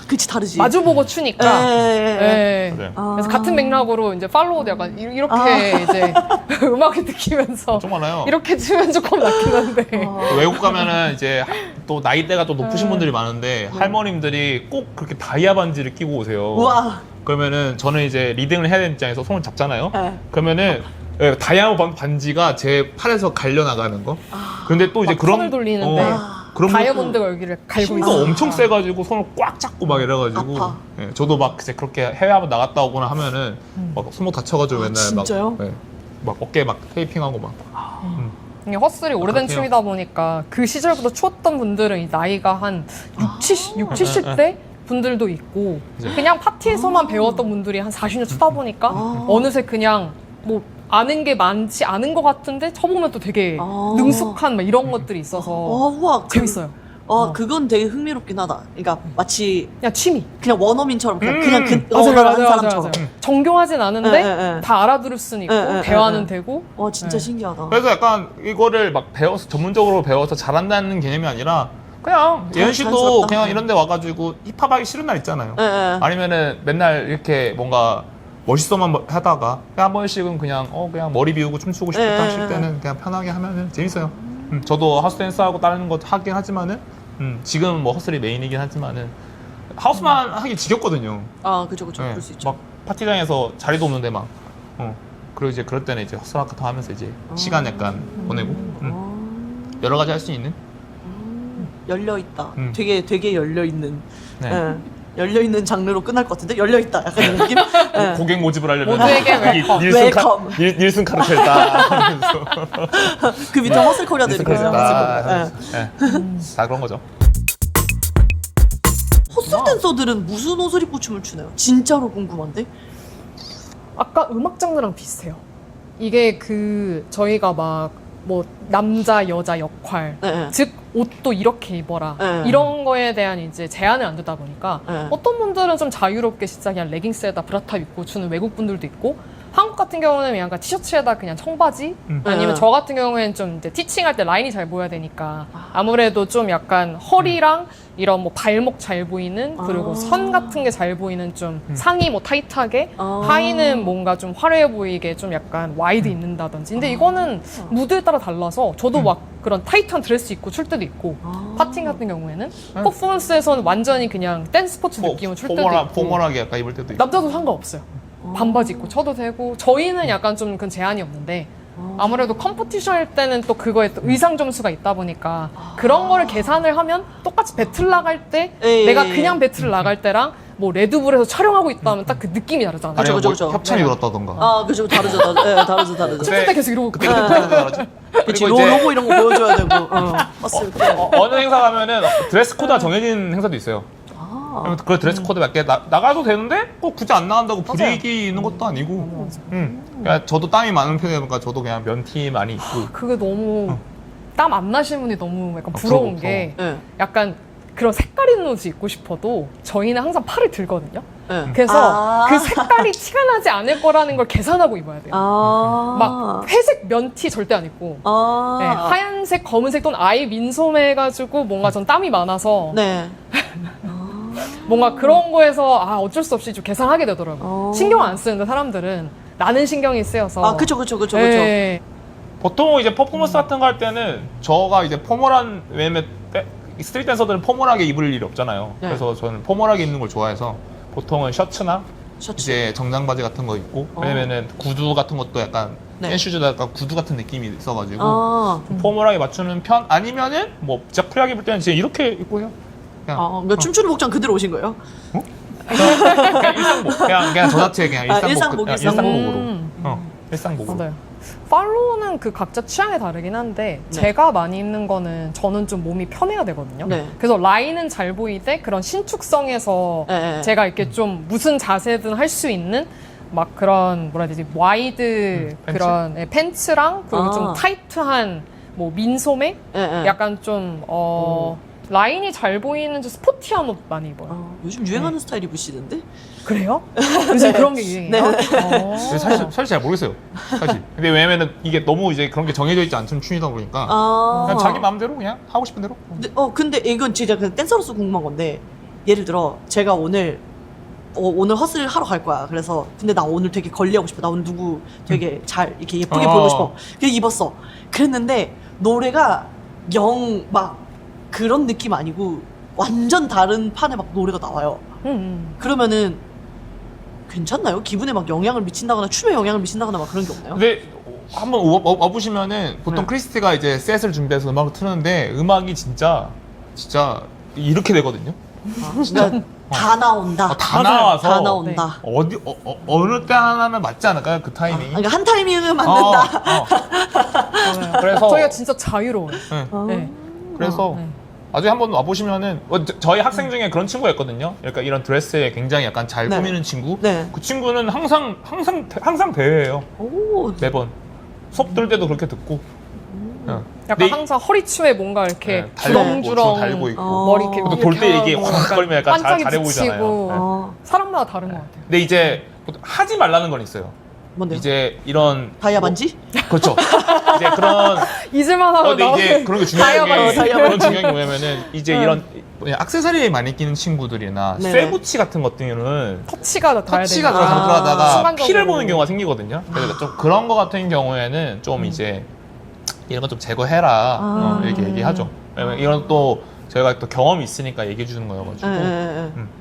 그치 다르지. 마주보고 추니까. 예. 네. 맞아요. 그래서 같은 맥락으로 이제 팔로우도 약간 이렇게 이제 음악을 느끼면서 좀 많아요. 이렇게 치면 조금 낫긴 한데. 외국 가면은 이제 또 나이대가 또 높으신 분들이 많은데 할머님들이 꼭 그렇게 다이아 반지를 끼고 오세요. 우와. 그러면은 저는 이제 리딩을 해야 되는 입장에서 손을 잡잖아요. 네. 그러면은 다이아 반지가 제 팔에서 갈려 나가는 거. 근데 또 이제 막 그런 손을 돌리는데 그런 다이아몬드가 여기를 갈고 힘도 있어. 엄청 세가지고 손을 꽉 잡고 막 이래가지고 아파. 예, 저도 막 이제 그렇게 해외 한번 나갔다 오거나 하면은 막 손목 다쳐가지고 맨날 진짜요? 막 어깨 막 테이핑하고 막 이게 헛슬이 오래된 그렇게요. 춤이다 보니까 그 시절부터 추었던 분들은 이 나이가 한 60, 70대 분들도 있고 그냥 파티에서만 배웠던 분들이 한 40년 추다 보니까 어느새 그냥 뭐 아는 게 많지 않은 것 같은데 쳐보면 또 되게 능숙한 막 이런 것들이 있어서 우와. 재밌어요. 그건 되게 흥미롭긴 하다. 그러니까 마치 그냥 취미. 그냥 원어민처럼 그냥 맞아요, 한 맞아요, 사람처럼. 맞아요. 정교하진 않은데 예. 다 알아들을 수는 있고 예, 예, 대화는 예. 되고. 진짜 신기하다. 그래서 약간 이거를 막 배워서 전문적으로 배워서 잘한다는 개념이 아니라 그냥 예은 씨도 자연스럽다. 그냥 이런 데 와가지고 힙합하기 싫은 날 있잖아요. 예. 아니면은 맨날 이렇게 뭔가 멋있어만 하다가 그냥 한 번씩은 그냥 그냥 머리 비우고 춤추고 싶다 예, 하실 예. 때는 그냥 편하게 하면은 재밌어요. 저도 하우스 댄스하고 다른 거 하긴 하지만은 지금 뭐 허슬이 메인이긴 하지만은 하우스만 하기 지겹거든요. 그죠. 예, 그럴 수 있죠. 막 파티장에서 자리도 없는데 막 그리고 이제 그럴 때는 이제 허슬하카타 하면서 이제 시간 약간 보내고 여러 가지 할 수 있는 열려 있다. 음. 되게 열려 있는. 네. 열려 있는 장르로 끝날 것 같은데 열려 있다. 약간 이런 느낌. 예. 고객 모집을 하려면 모두에게 웰컴. 웰컴. 닐슨 카르텔 딱 하면서 그 밑에 허슬 코리아도 닐슨 이렇게 카르텔 있어요. 딱 예. 하면서 다 그런 거죠. 허슬 댄서들은 무슨 옷을 입고 춤을 추나요? 진짜로 궁금한데. 아까 음악 장르랑 비슷해요. 이게 그 저희가 막 뭐 남자 여자 역할 예. 즉 옷도 이렇게 입어라 네. 이런 거에 대한 이제 제한을 안 두다 보니까 네. 어떤 분들은 좀 자유롭게 진짜 그냥 레깅스에다 브라탑 입고 추는 외국 분들도 있고 한국 같은 경우는 약간 티셔츠에다 그냥 청바지 아니면 네. 저 같은 경우에는 좀 이제 티칭할 때 라인이 잘 보여야 되니까 아무래도 좀 약간 허리랑 이런 뭐 발목 잘 보이는 그리고 선 같은 게 잘 보이는 좀 상의 뭐 타이트하게 하의는 뭔가 좀 화려해 보이게 좀 약간 와이드 입는다든지 근데 이거는 무드에 따라 달라서 저도 막 그런 타이트한 드레스 입고 출 때도 있고 파팅 같은 경우에는 퍼포먼스에서는 완전히 그냥 댄스 스포츠 느낌으로 출 때도 있고 포멀하게 약간 입을 때도 있고 남자도 상관없어요. 반바지 입고 쳐도 되고 저희는 약간 좀 그런 제한이 없는데 아무래도 컴피티션 할 때는 또 그거에 또 의상 점수가 있다 보니까 그런 거를 계산을 하면 똑같이 배틀 나갈 때 에이. 내가 그냥 배틀 나갈 때랑 뭐 레드불에서 촬영하고 있다면 딱 그 느낌이 다르잖아요. 아니면 그죠, 뭐 그죠. 협찬이 네. 들었다던가 그죠. 다르죠. 다르죠. 춤출 때 계속 이러고 그때 다르지. 그치, 그리고 이제 로고 이런 거 보여줘야 되고. 허슬 때. 어느 행사 가면은 드레스 코드가 정해진 행사도 있어요. 그 드레스 코드 몇 개 나가도 되는데 꼭 굳이 안 나간다고 불이익이 있는 것도 아니고. 그러니까 저도 땀이 많은 편이니까 저도 그냥 면티 많이 입고. 그게 너무 땀 안 나시는 분이 너무 약간 부러운 부러워. 게 예. 약간 그런 색깔 있는 옷을 입고 싶어도 저희는 항상 팔을 들거든요. 네. 그래서 그 색깔이 티가 나지 않을 거라는 걸 계산하고 입어야 돼요. 막 회색 면티 절대 안 입고 네, 하얀색, 검은색 또는 아예 민소매해가지고 뭔가 전 땀이 많아서 네. 뭔가 그런 거에서 어쩔 수 없이 좀 계산하게 되더라고요. 신경 안 쓰는데 사람들은 나는 신경이 쓰여서. 그쵸. 네. 보통 이제 퍼포먼스 같은 거 할 때는 저가 이제 포멀한, 왜냐면 스트릿 댄서들은 포멀하게 입을 일이 없잖아요. 네. 그래서 저는 포멀하게 입는 걸 좋아해서 보통은 셔츠나 셔츠. 이제 정장 바지 같은 거 입고 왜냐면은 구두 같은 것도 약간 네. 댄슈즈도 약간 구두 같은 느낌이 있어가지고 좀 포멀하게 맞추는 편 아니면은 뭐 진짜 프리하게 입을 때는 진짜 이렇게 입고 해요. 그냥, 그러니까 춤추는 복장 그대로 오신 거예요? 그냥 일상복 그냥 저 자체 그냥 일상복 일상복으로 일상복으로. 맞아요. 팔로우는 그 각자 취향에 다르긴 한데 네. 제가 많이 입는 거는 저는 좀 몸이 편해야 되거든요. 네. 그래서 라인은 잘 보이되 그런 신축성에서 네. 제가 이렇게 좀 무슨 자세든 할 수 있는 막 그런 뭐라 해야 되지 와이드 팬츠? 그런 팬츠랑 그리고 좀 아. 타이트한 뭐 민소매 네. 약간 좀 라인이 잘 보이는 좀 스포티한 옷 많이 입어요. 요즘 유행하는 스타일 입으시는데? 그래요? 요즘 그런 게 유행이에요? 근데 사실 잘 모르겠어요. 사실. 근데 왜냐면은 이게 너무 이제 그런 게 정해져 있지 않은 춤이다 보니까 그냥 자기 마음대로 그냥 하고 싶은 대로. 근데 이건 진짜 그냥 댄서로서 궁금한 건데 예를 들어 제가 오늘 헛스를 하러 갈 거야. 그래서 근데 나 오늘 되게 걸리하고 싶어. 나 오늘 누구 되게 잘 이렇게 예쁘게 보이고 싶어. 그래서 입었어. 그랬는데 노래가 영 막 그런 느낌 아니고 완전 다른 판에 막 노래가 나와요. 그러면은 괜찮나요? 기분에 막 영향을 미친다거나 춤에 영향을 미친다거나 막 그런 게 없나요? 근데 한번 와보시면은 보통 네. 크리스티가 이제 셋을 준비해서 음악을 트는데 음악이 진짜 이렇게 되거든요. 진짜 다 나온다. 다 맞아요. 나와서 다 나온다. 어느 때 하나는 맞지 않을까요? 그 타이밍이. 그러니까 한 타이밍은 맞는다. 그래서 저희가 진짜 자유로워요. 네. 그래서 네. 나중에 한번 와보시면은 저희 학생 중에 그런 친구가 있거든요. 그러니까 이런 드레스에 굉장히 약간 잘 네. 꾸미는 친구. 네. 그 친구는 항상 대회예요. 오, 매번 수업 들 때도 그렇게 듣고. 약간 항상 허리춤에 뭔가 이렇게 주렁주렁 달고 있고. 머리 이렇게 또 돌 때 이게 하고 확 걸리면 약간 반짝이 잘해 보이잖아요. 비치고. 사람마다 다른 것 같아요. 근데 이제 하지 말라는 건 있어요. 뭔데요? 이제 이런 다이아 반지? 그렇죠. 이제 그런 잊을만 하면 근데 이제 그런 게 중요한 게 다이아 그런 반지. 중요한 게 뭐냐면은 이제 이런 액세서리 많이 끼는 친구들이나 네. 쇠붙이 같은 것들은 터치가 다 돼야 터치가 되니까. 들어가다가 순간적으로. 피를 보는 경우가 생기거든요. 그래서 좀 그런 거 같은 경우에는 좀 이제 이런 거 좀 제거해라 이렇게 얘기하죠. 왜냐면 이런 또 저희가 또 경험이 있으니까 얘기해 주는 거여가지고.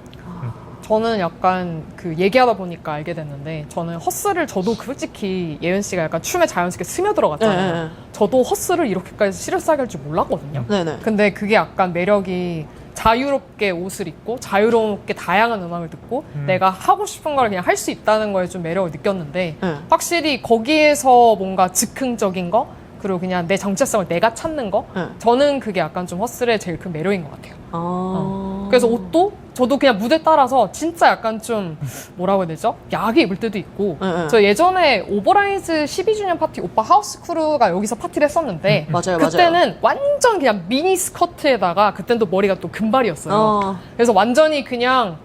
저는 약간 그 얘기하다 보니까 알게 됐는데 저는 헛스를 저도 솔직히 예은 씨가 약간 춤에 자연스럽게 스며들어갔잖아요. 네. 저도 헛스를 이렇게까지 시르스하게 할 줄 몰랐거든요. 네네. 근데 그게 약간 매력이 자유롭게 옷을 입고 자유롭게 다양한 음악을 듣고 내가 하고 싶은 걸 그냥 할 수 있다는 거에 좀 매력을 느꼈는데 네. 확실히 거기에서 뭔가 즉흥적인 거 그리고 그냥 내 정체성을 내가 찾는 거 네. 저는 그게 약간 좀 헛스의 제일 큰 매력인 것 같아요. 아. 그래서 옷도 저도 그냥 무대 따라서 진짜 약간 좀 뭐라고 해야 되죠? 야하게 입을 때도 있고 네. 저 예전에 오버라이즈 12주년 파티 오빠 하우스 크루가 여기서 파티를 했었는데 맞아요, 그때는 완전 그냥 미니 스커트에다가 그땐 또 머리가 또 금발이었어요. 그래서 완전히 그냥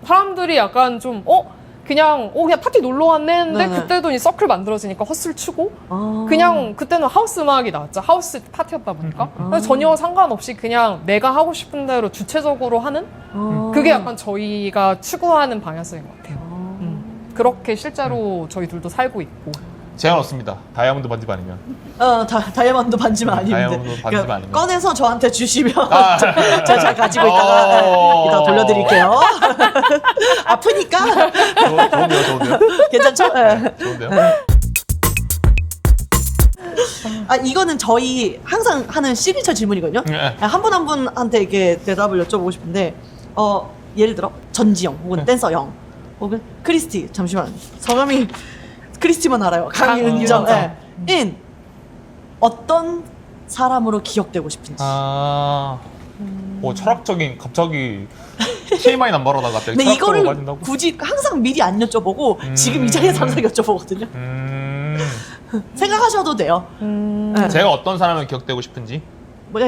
사람들이 약간 좀 그냥 파티 놀러 왔네 했는데 네네. 그때도 이 서클 만들어지니까 헛스를 추고 그냥 그때는 하우스 음악이 나왔죠. 하우스 파티였다 보니까 그래서 전혀 상관없이 그냥 내가 하고 싶은 대로 주체적으로 하는 그게 약간 저희가 추구하는 방향성인 것 같아요. 그렇게 실제로 저희 둘도 살고 있고 제한 없습니다. 다이아몬드 반지만 아니면. 다이아몬드 반지만 아니면 다이아몬드 반지만 아니면. 꺼내서 저한테 주시면 제가 잘 가지고 있다가 이따가 돌려드릴게요. 아프니까 좋은데요? 괜찮죠? 네. 좋은데요? 이거는 저희 항상 하는 시그니처 질문이거든요. 네. 한 분 한 분한테 이렇게 대답을 여쭤보고 싶은데 예를 들어 전지영 혹은 댄서영 혹은 크리스티 잠시만 성함이 크리스티만 알아요. 강윤정. 강윤정. 인 어떤 사람으로 기억되고 싶은지. 철학적인 갑자기 TMI 남발하다가 갑자기 근데 철학적으로 이거를 빠진다고? 굳이 항상 미리 안 여쭤보고 지금 이 자리에서 항상 여쭤보거든요. 음. 생각하셔도 돼요. 네. 제가 어떤 사람을 기억되고 싶은지?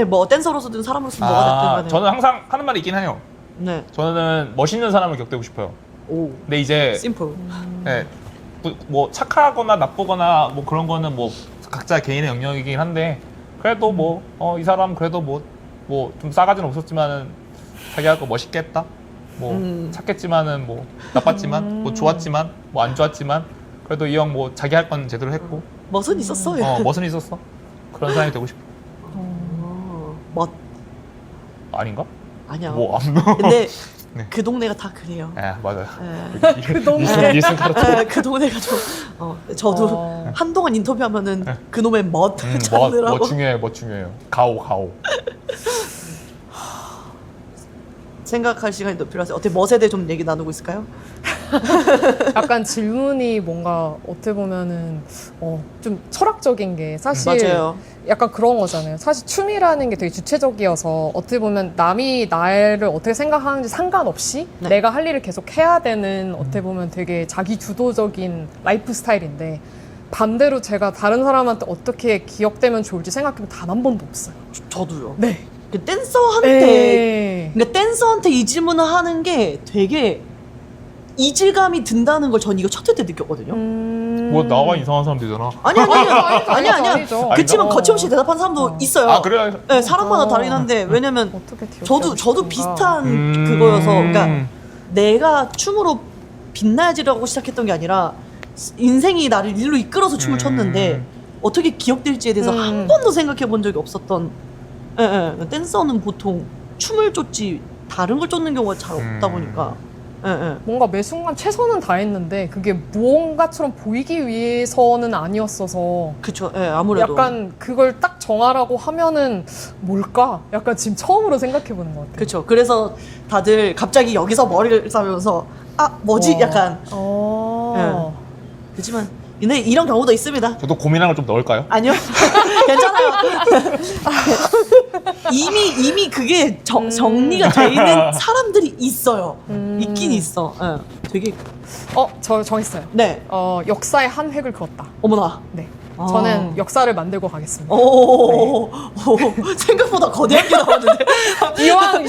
뭐 댄서로서든 사람으로서든 뭐가 됐든 간에. 저는 항상 하는 말이 있긴 해요. 네. 저는 멋있는 사람을 격되고 싶어요. 오. 근데 이제 심플. 네, 뭐 착하거나 나쁘거나 뭐 그런 거는 뭐 각자 개인의 영역이긴 한데 그래도 뭐 이 사람 그래도 뭐 좀 싸가지는 없었지만은 자기가 그 멋있게 했다. 뭐 착했지만은 뭐 나빴지만 뭐 좋았지만 뭐 안 좋았지만 그래도 이 형 뭐 자기 할 건 제대로 했고 멋은 있었어. 멋은 있었어. 그런 사람이 되고 싶어. 멋 아닌가? 아니야. 뭐 근데 네. 그 동네가 다 그래요. 네, 맞아요. 그 동네. 닐슨 카르토. 그 동네가 좀 저도 한동안 인터뷰하면은 그 놈의 멋 찾느라고. 멋 중요해요. 가오. 생각할 시간이 더 필요하세요. 어떻게 멋에 대해 좀 얘기 나누고 있을까요? 약간 질문이 뭔가 어떻게 보면은 좀 철학적인 게 사실 맞아요. 약간 그런 거잖아요. 사실 춤이라는 게 되게 주체적이어서 어떻게 보면 남이 나를 어떻게 생각하는지 상관없이 네. 내가 할 일을 계속 해야 되는 어떻게 보면 되게 자기 주도적인 라이프 스타일인데 반대로 제가 다른 사람한테 어떻게 기억되면 좋을지 생각해본 단 한 번도 없어요. 저도요. 네. 그 댄서한테 그러니까 댄서한테 이 질문을 하는 게 되게 이질감이 든다는 걸 전 이거 첫 회 때 느꼈거든요. 뭐 나와 이상한 사람 되잖아. 아니야. 아니죠. 그치만 아니죠. 거침없이 대답한 사람도 있어요. 아 그래요? 네, 사람마다 다르긴 한데 왜냐면 어떻게 저도 비슷한 그거여서 그러니까 내가 춤으로 빛나야지라고 시작했던 게 아니라 인생이 나를 일로 이끌어서 춤을 췄는데 어떻게 기억될지에 대해서 한 번도 생각해 본 적이 없었던 댄서는 보통 춤을 쫓지 다른 걸 쫓는 경우가 잘 없다 보니까 뭔가 매 순간 최선은 다했는데 그게 무언가처럼 보이기 위해서는 아니었어서 그쵸. 아무래도 약간 그걸 딱 정하라고 하면은 뭘까? 약간 지금 처음으로 생각해보는 것 같아요. 그쵸. 그래서 다들 갑자기 여기서 머리를 싸면서 뭐지? 약간 그렇지만 근데 이런 경우도 있습니다. 저도 고민한 걸 좀 넣을까요? 아니요. 괜찮아요. 이미 그게 정리가 돼 있는 사람들이 있어요. 있긴 있어. 되게 저 정했어요. 네. 역사의 한 획을 그었다. 어머나. 네. 저는 역사를 만들고 가겠습니다. 오, 생각보다 거대한 게 나왔는데 이왕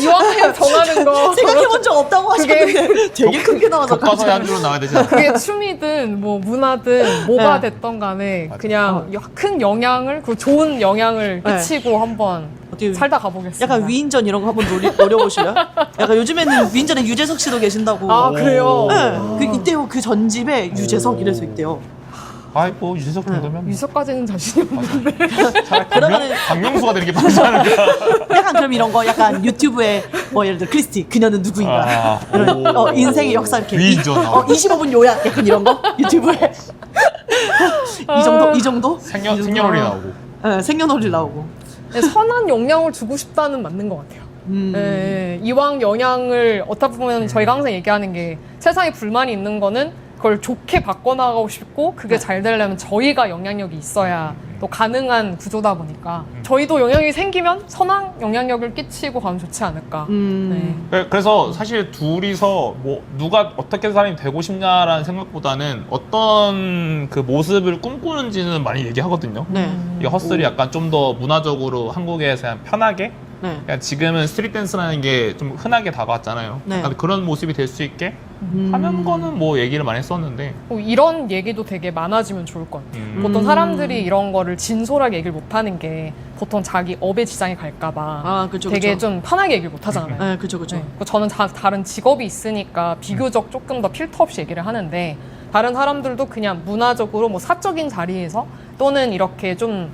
정하는 거 생각해본 적 없다고 하셨는데 되게 큰 게 나와서 교과서에 한 줄로 나와야 되지 않나? 그게 춤이든 뭐 문화든 뭐가 됐던 간에 맞아. 그냥 큰 영향을 그 좋은 영향을 끼치고 한번 어떻게 살다 가보겠습니다. 약간 위인전 이런 거 한번 노려보실래요? 약간 요즘에는 위인전에 유재석 씨도 계신다고. 아 그래요? 네. 그 이때요 그 전집에 유재석 이래서 있대요. 뭐 유재석 정도면 유서까지는 자신이 없는데 차라리 그러면은- 박명수가 되는 게 맞지 않을까? 약간 그럼 이런 거 약간 유튜브에 뭐 예를 들어 크리스티 그녀는 누구인가 이런 인생의 역사 이렇게 위인전 25분 요약 약간 이런 거 유튜브에 이 정도 생년월일 나오고. 네, 생년월일 나오고 선한 영향을 주고 싶다는 맞는 것 같아요. 네, 이왕 영향을 어떻게 보면 저희가 항상 얘기하는 게 세상에 불만이 있는 거는 그걸 좋게 바꿔나가고 싶고 그게 잘 되려면 저희가 영향력이 있어야 또 가능한 구조다 보니까 저희도 영향력이 생기면 선한 영향력을 끼치고 가면 좋지 않을까. 네. 그래서 사실 둘이서 뭐 누가 어떻게 사람이 되고 싶냐라는 생각보다는 어떤 그 모습을 꿈꾸는지는 많이 얘기하거든요. 네. 이 허슬이 약간 좀 더 문화적으로 한국에서 그냥 편하게 네. 그냥 지금은 스트릿 댄스라는 게 좀 흔하게 다가왔잖아요. 네. 약간 그런 모습이 될 수 있게 하는 거는 뭐 얘기를 많이 했었는데 이런 얘기도 되게 많아지면 좋을 것 같아요. 보통 사람들이 이런 거를 진솔하게 얘기를 못하는 게 보통 자기 업에 지장이 갈까봐 그쵸, 되게 그쵸. 좀 편하게 얘기를 못하잖아요. 네, 그쵸. 네. 저는 다른 직업이 있으니까 비교적 조금 더 필터 없이 얘기를 하는데 다른 사람들도 그냥 문화적으로 뭐 사적인 자리에서 또는 이렇게 좀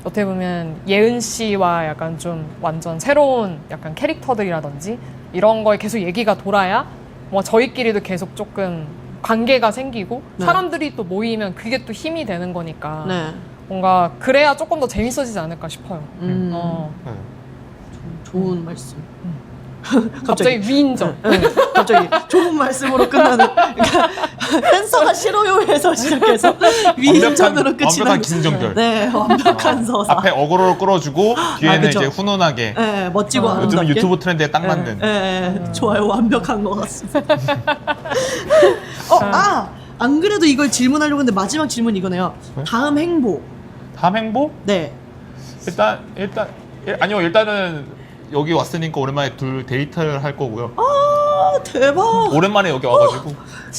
어떻게 보면 예은 씨와 약간 좀 완전 새로운 약간 캐릭터들이라든지 이런 거에 계속 얘기가 돌아야 뭐 저희끼리도 계속 조금 관계가 생기고 네. 사람들이 또 모이면 그게 또 힘이 되는 거니까 네. 뭔가 그래야 조금 더 재밌어지지 않을까 싶어요. 좋은 말씀. 갑자기 위인전. 갑자기 좋은 말씀으로 끝나는 그러니까 댄서가 싫어요에서 시작해서 위인전으로 끝이 완벽한 나는 기승전결. 네, 완벽한 서사. 앞에 어그로를 끌어주고 뒤에는 그쵸. 이제 훈훈하게. 네, 멋지고 요즘 아름답게. 유튜브 트렌드에 딱 맞는. 네, 좋아요. 완벽한 것 같습니다. 안 그래도 이걸 질문하려고 했는데 마지막 질문 이거네요. 네? 다음 행보. 다음 행보? 네. 일단 아니요, 일단은 여기 왔으니까 오랜만에 둘 데이트를 할 거고요. 아 대박. 오랜만에 여기 와가지고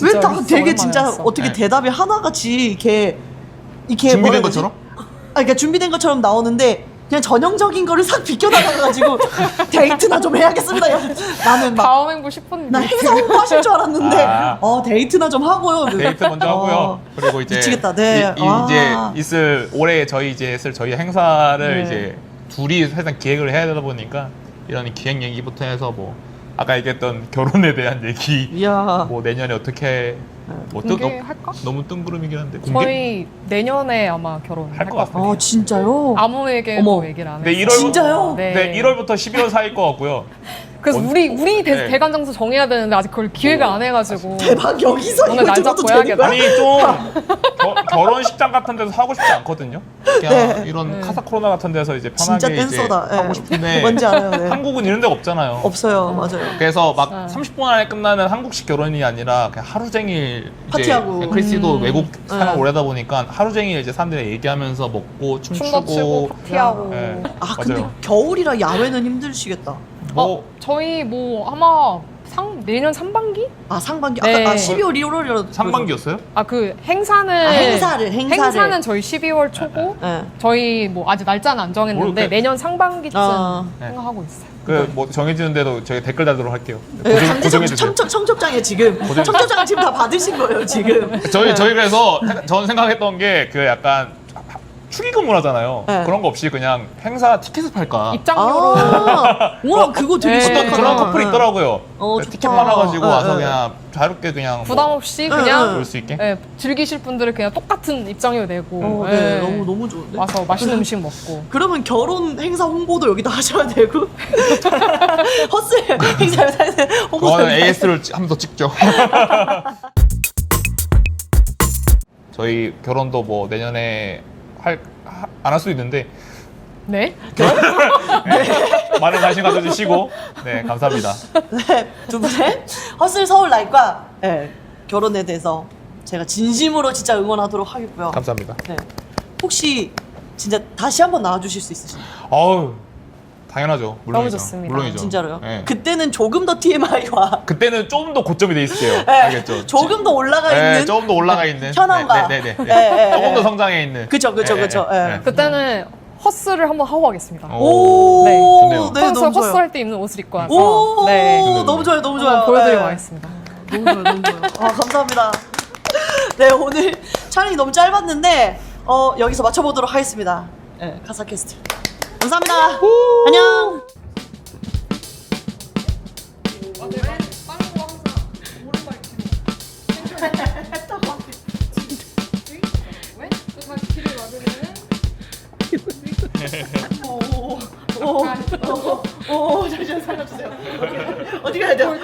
왜 다 되게 오랜만에 진짜 왔어. 어떻게 네. 대답이 하나같이 이렇게 뭐라 준비된 해야 되지? 것처럼? 아 그러니까 준비된 것처럼 나오는데 그냥 전형적인 거를 싹 비껴나가가지고 데이트나 좀 해야겠습니다. 나는 막 다음 행보 10분. 나 행사 홍보하실 줄 알았는데 아. 데이트나 좀 하고요. 데이트 먼저 하고요. 그리고 이제 미치겠다. 네. 이제 아. 있을 올해 저희 이제 있을 저희 행사를 네. 이제 둘이 사실상 기획을 해야 되다 보니까 이런 기획 얘기부터 해서 뭐 아까 얘기했던 결혼에 대한 얘기, 이야. 뭐 내년에 어떻게 뭐 공개할까? 너무 뜬구름이긴 한데 공개? 저희 내년에 아마 결혼할 할 것 것 같아요. 같아요. 진짜요? 아무에게도 어머. 얘기를 안 네, 했어요. 1월 진짜요? 네, 1월부터 12월 사이일 것 같고요. 그래서 우리 네. 대관 장소 정해야 되는데 아직 그걸 기획을 안 해가지고. 대박 여기서 오늘 이거 날 찍어도 잡고 되는 해야겠다. 거야? 아니 좀 결혼식장 같은 데서 하고 싶지 않거든요. 그냥 네. 이런 네. 카사크로나 같은 데서 이제 진짜 편하게 이제 댄서다. 예. 하고 싶은데 뭔지 알아요. 네. 한국은 이런 데가 없잖아요. 없어요. 맞아요. 그래서 막 아. 30분 안에 끝나는 한국식 결혼이 아니라 그냥 하루 종일 파티하고. 이제 크리스도 외국 생활 네. 오래다 보니까 하루 종일 이제 사람들이 얘기하면서 먹고 춤도 추고 춤추고 파티하고. 네. 아 근데 맞아요. 겨울이라 야외는 힘드시겠다. 뭐 저희 뭐 아마 내년 상반기? 아 상반기 네. 아까 12월 1월이라 상반기였어요? 아 그 행사는 행사를 저희 12월 초고 네. 저희 뭐 아직 날짜는 안 정했는데 모르겠- 내년 상반기쯤 아. 생각하고 있어요. 그 뭐 정해지는 대로 저희 댓글 달도록 할게요. 네, 고정- 강제적 고정해주세요. 청첩장에 지금 청첩장 지금 다 받으신 거예요 지금. 저희 그래서 전 생각했던 게 그 약간 축의금 문화잖아요. 네. 그런 거 없이 그냥 행사 티켓을 팔까. 입장료로 와 그거 되게 네. 신박하다. 그런 커플이 네. 있더라고요. 좋다. 티켓 많아가지고 네, 와서 네. 그냥 자유롭게 그냥 부담 뭐 없이 네, 그냥 볼 수 있게. 예, 즐기실 분들은 그냥 똑같은 입장료 내고 네, 예, 너무 좋은데. 와서 맛있는 음식 먹고 그러면 결혼 행사 홍보도 여기다 하셔야 되고 헛슬 행사에 홍보. 그거는 AS를 한 번 더 찍죠. 저희 결혼도 뭐 내년에 안 할 수도 있는데 네? 많은 관심 가져주시고 네 감사합니다. 네, 두 분의 헛슬 서울 라이프과 네, 결혼에 대해서 제가 진심으로 진짜 응원하도록 하겠고요. 감사합니다. 네. 혹시 진짜 다시 한번 나와주실 수 있으신가요? 어우 당연하죠. 물론이죠. 너무 좋습니다. 물론이죠. 진짜로요? 네. 그때는 조금 더 TMI와 그때는 조금 더 고점이 돼 있을게요. 네, 알겠죠? 조금 더 올라가 네, 있는 조금 더 올라가 있는 현황과 네네네. 네, 조금 더 네. 성장해 있는. 그쵸. 예. 그때는 헛스를 한번 하고 가겠습니다. 오, 네. 좋네요. 네, 너무 좋아요. 헛스 할 때 입는 옷을 입고 와서 오, 네. 너무 좋아요, 너무 한번 좋아요. 보여드리고 네. 가겠습니다. 너무 좋아요, 너무 좋아요. 아, 감사합니다. 네, 오늘 촬영이 너무 짧았는데 여기서 마쳐보도록 하겠습니다. 네, 카사캐스트. 감사합니다. 안녕.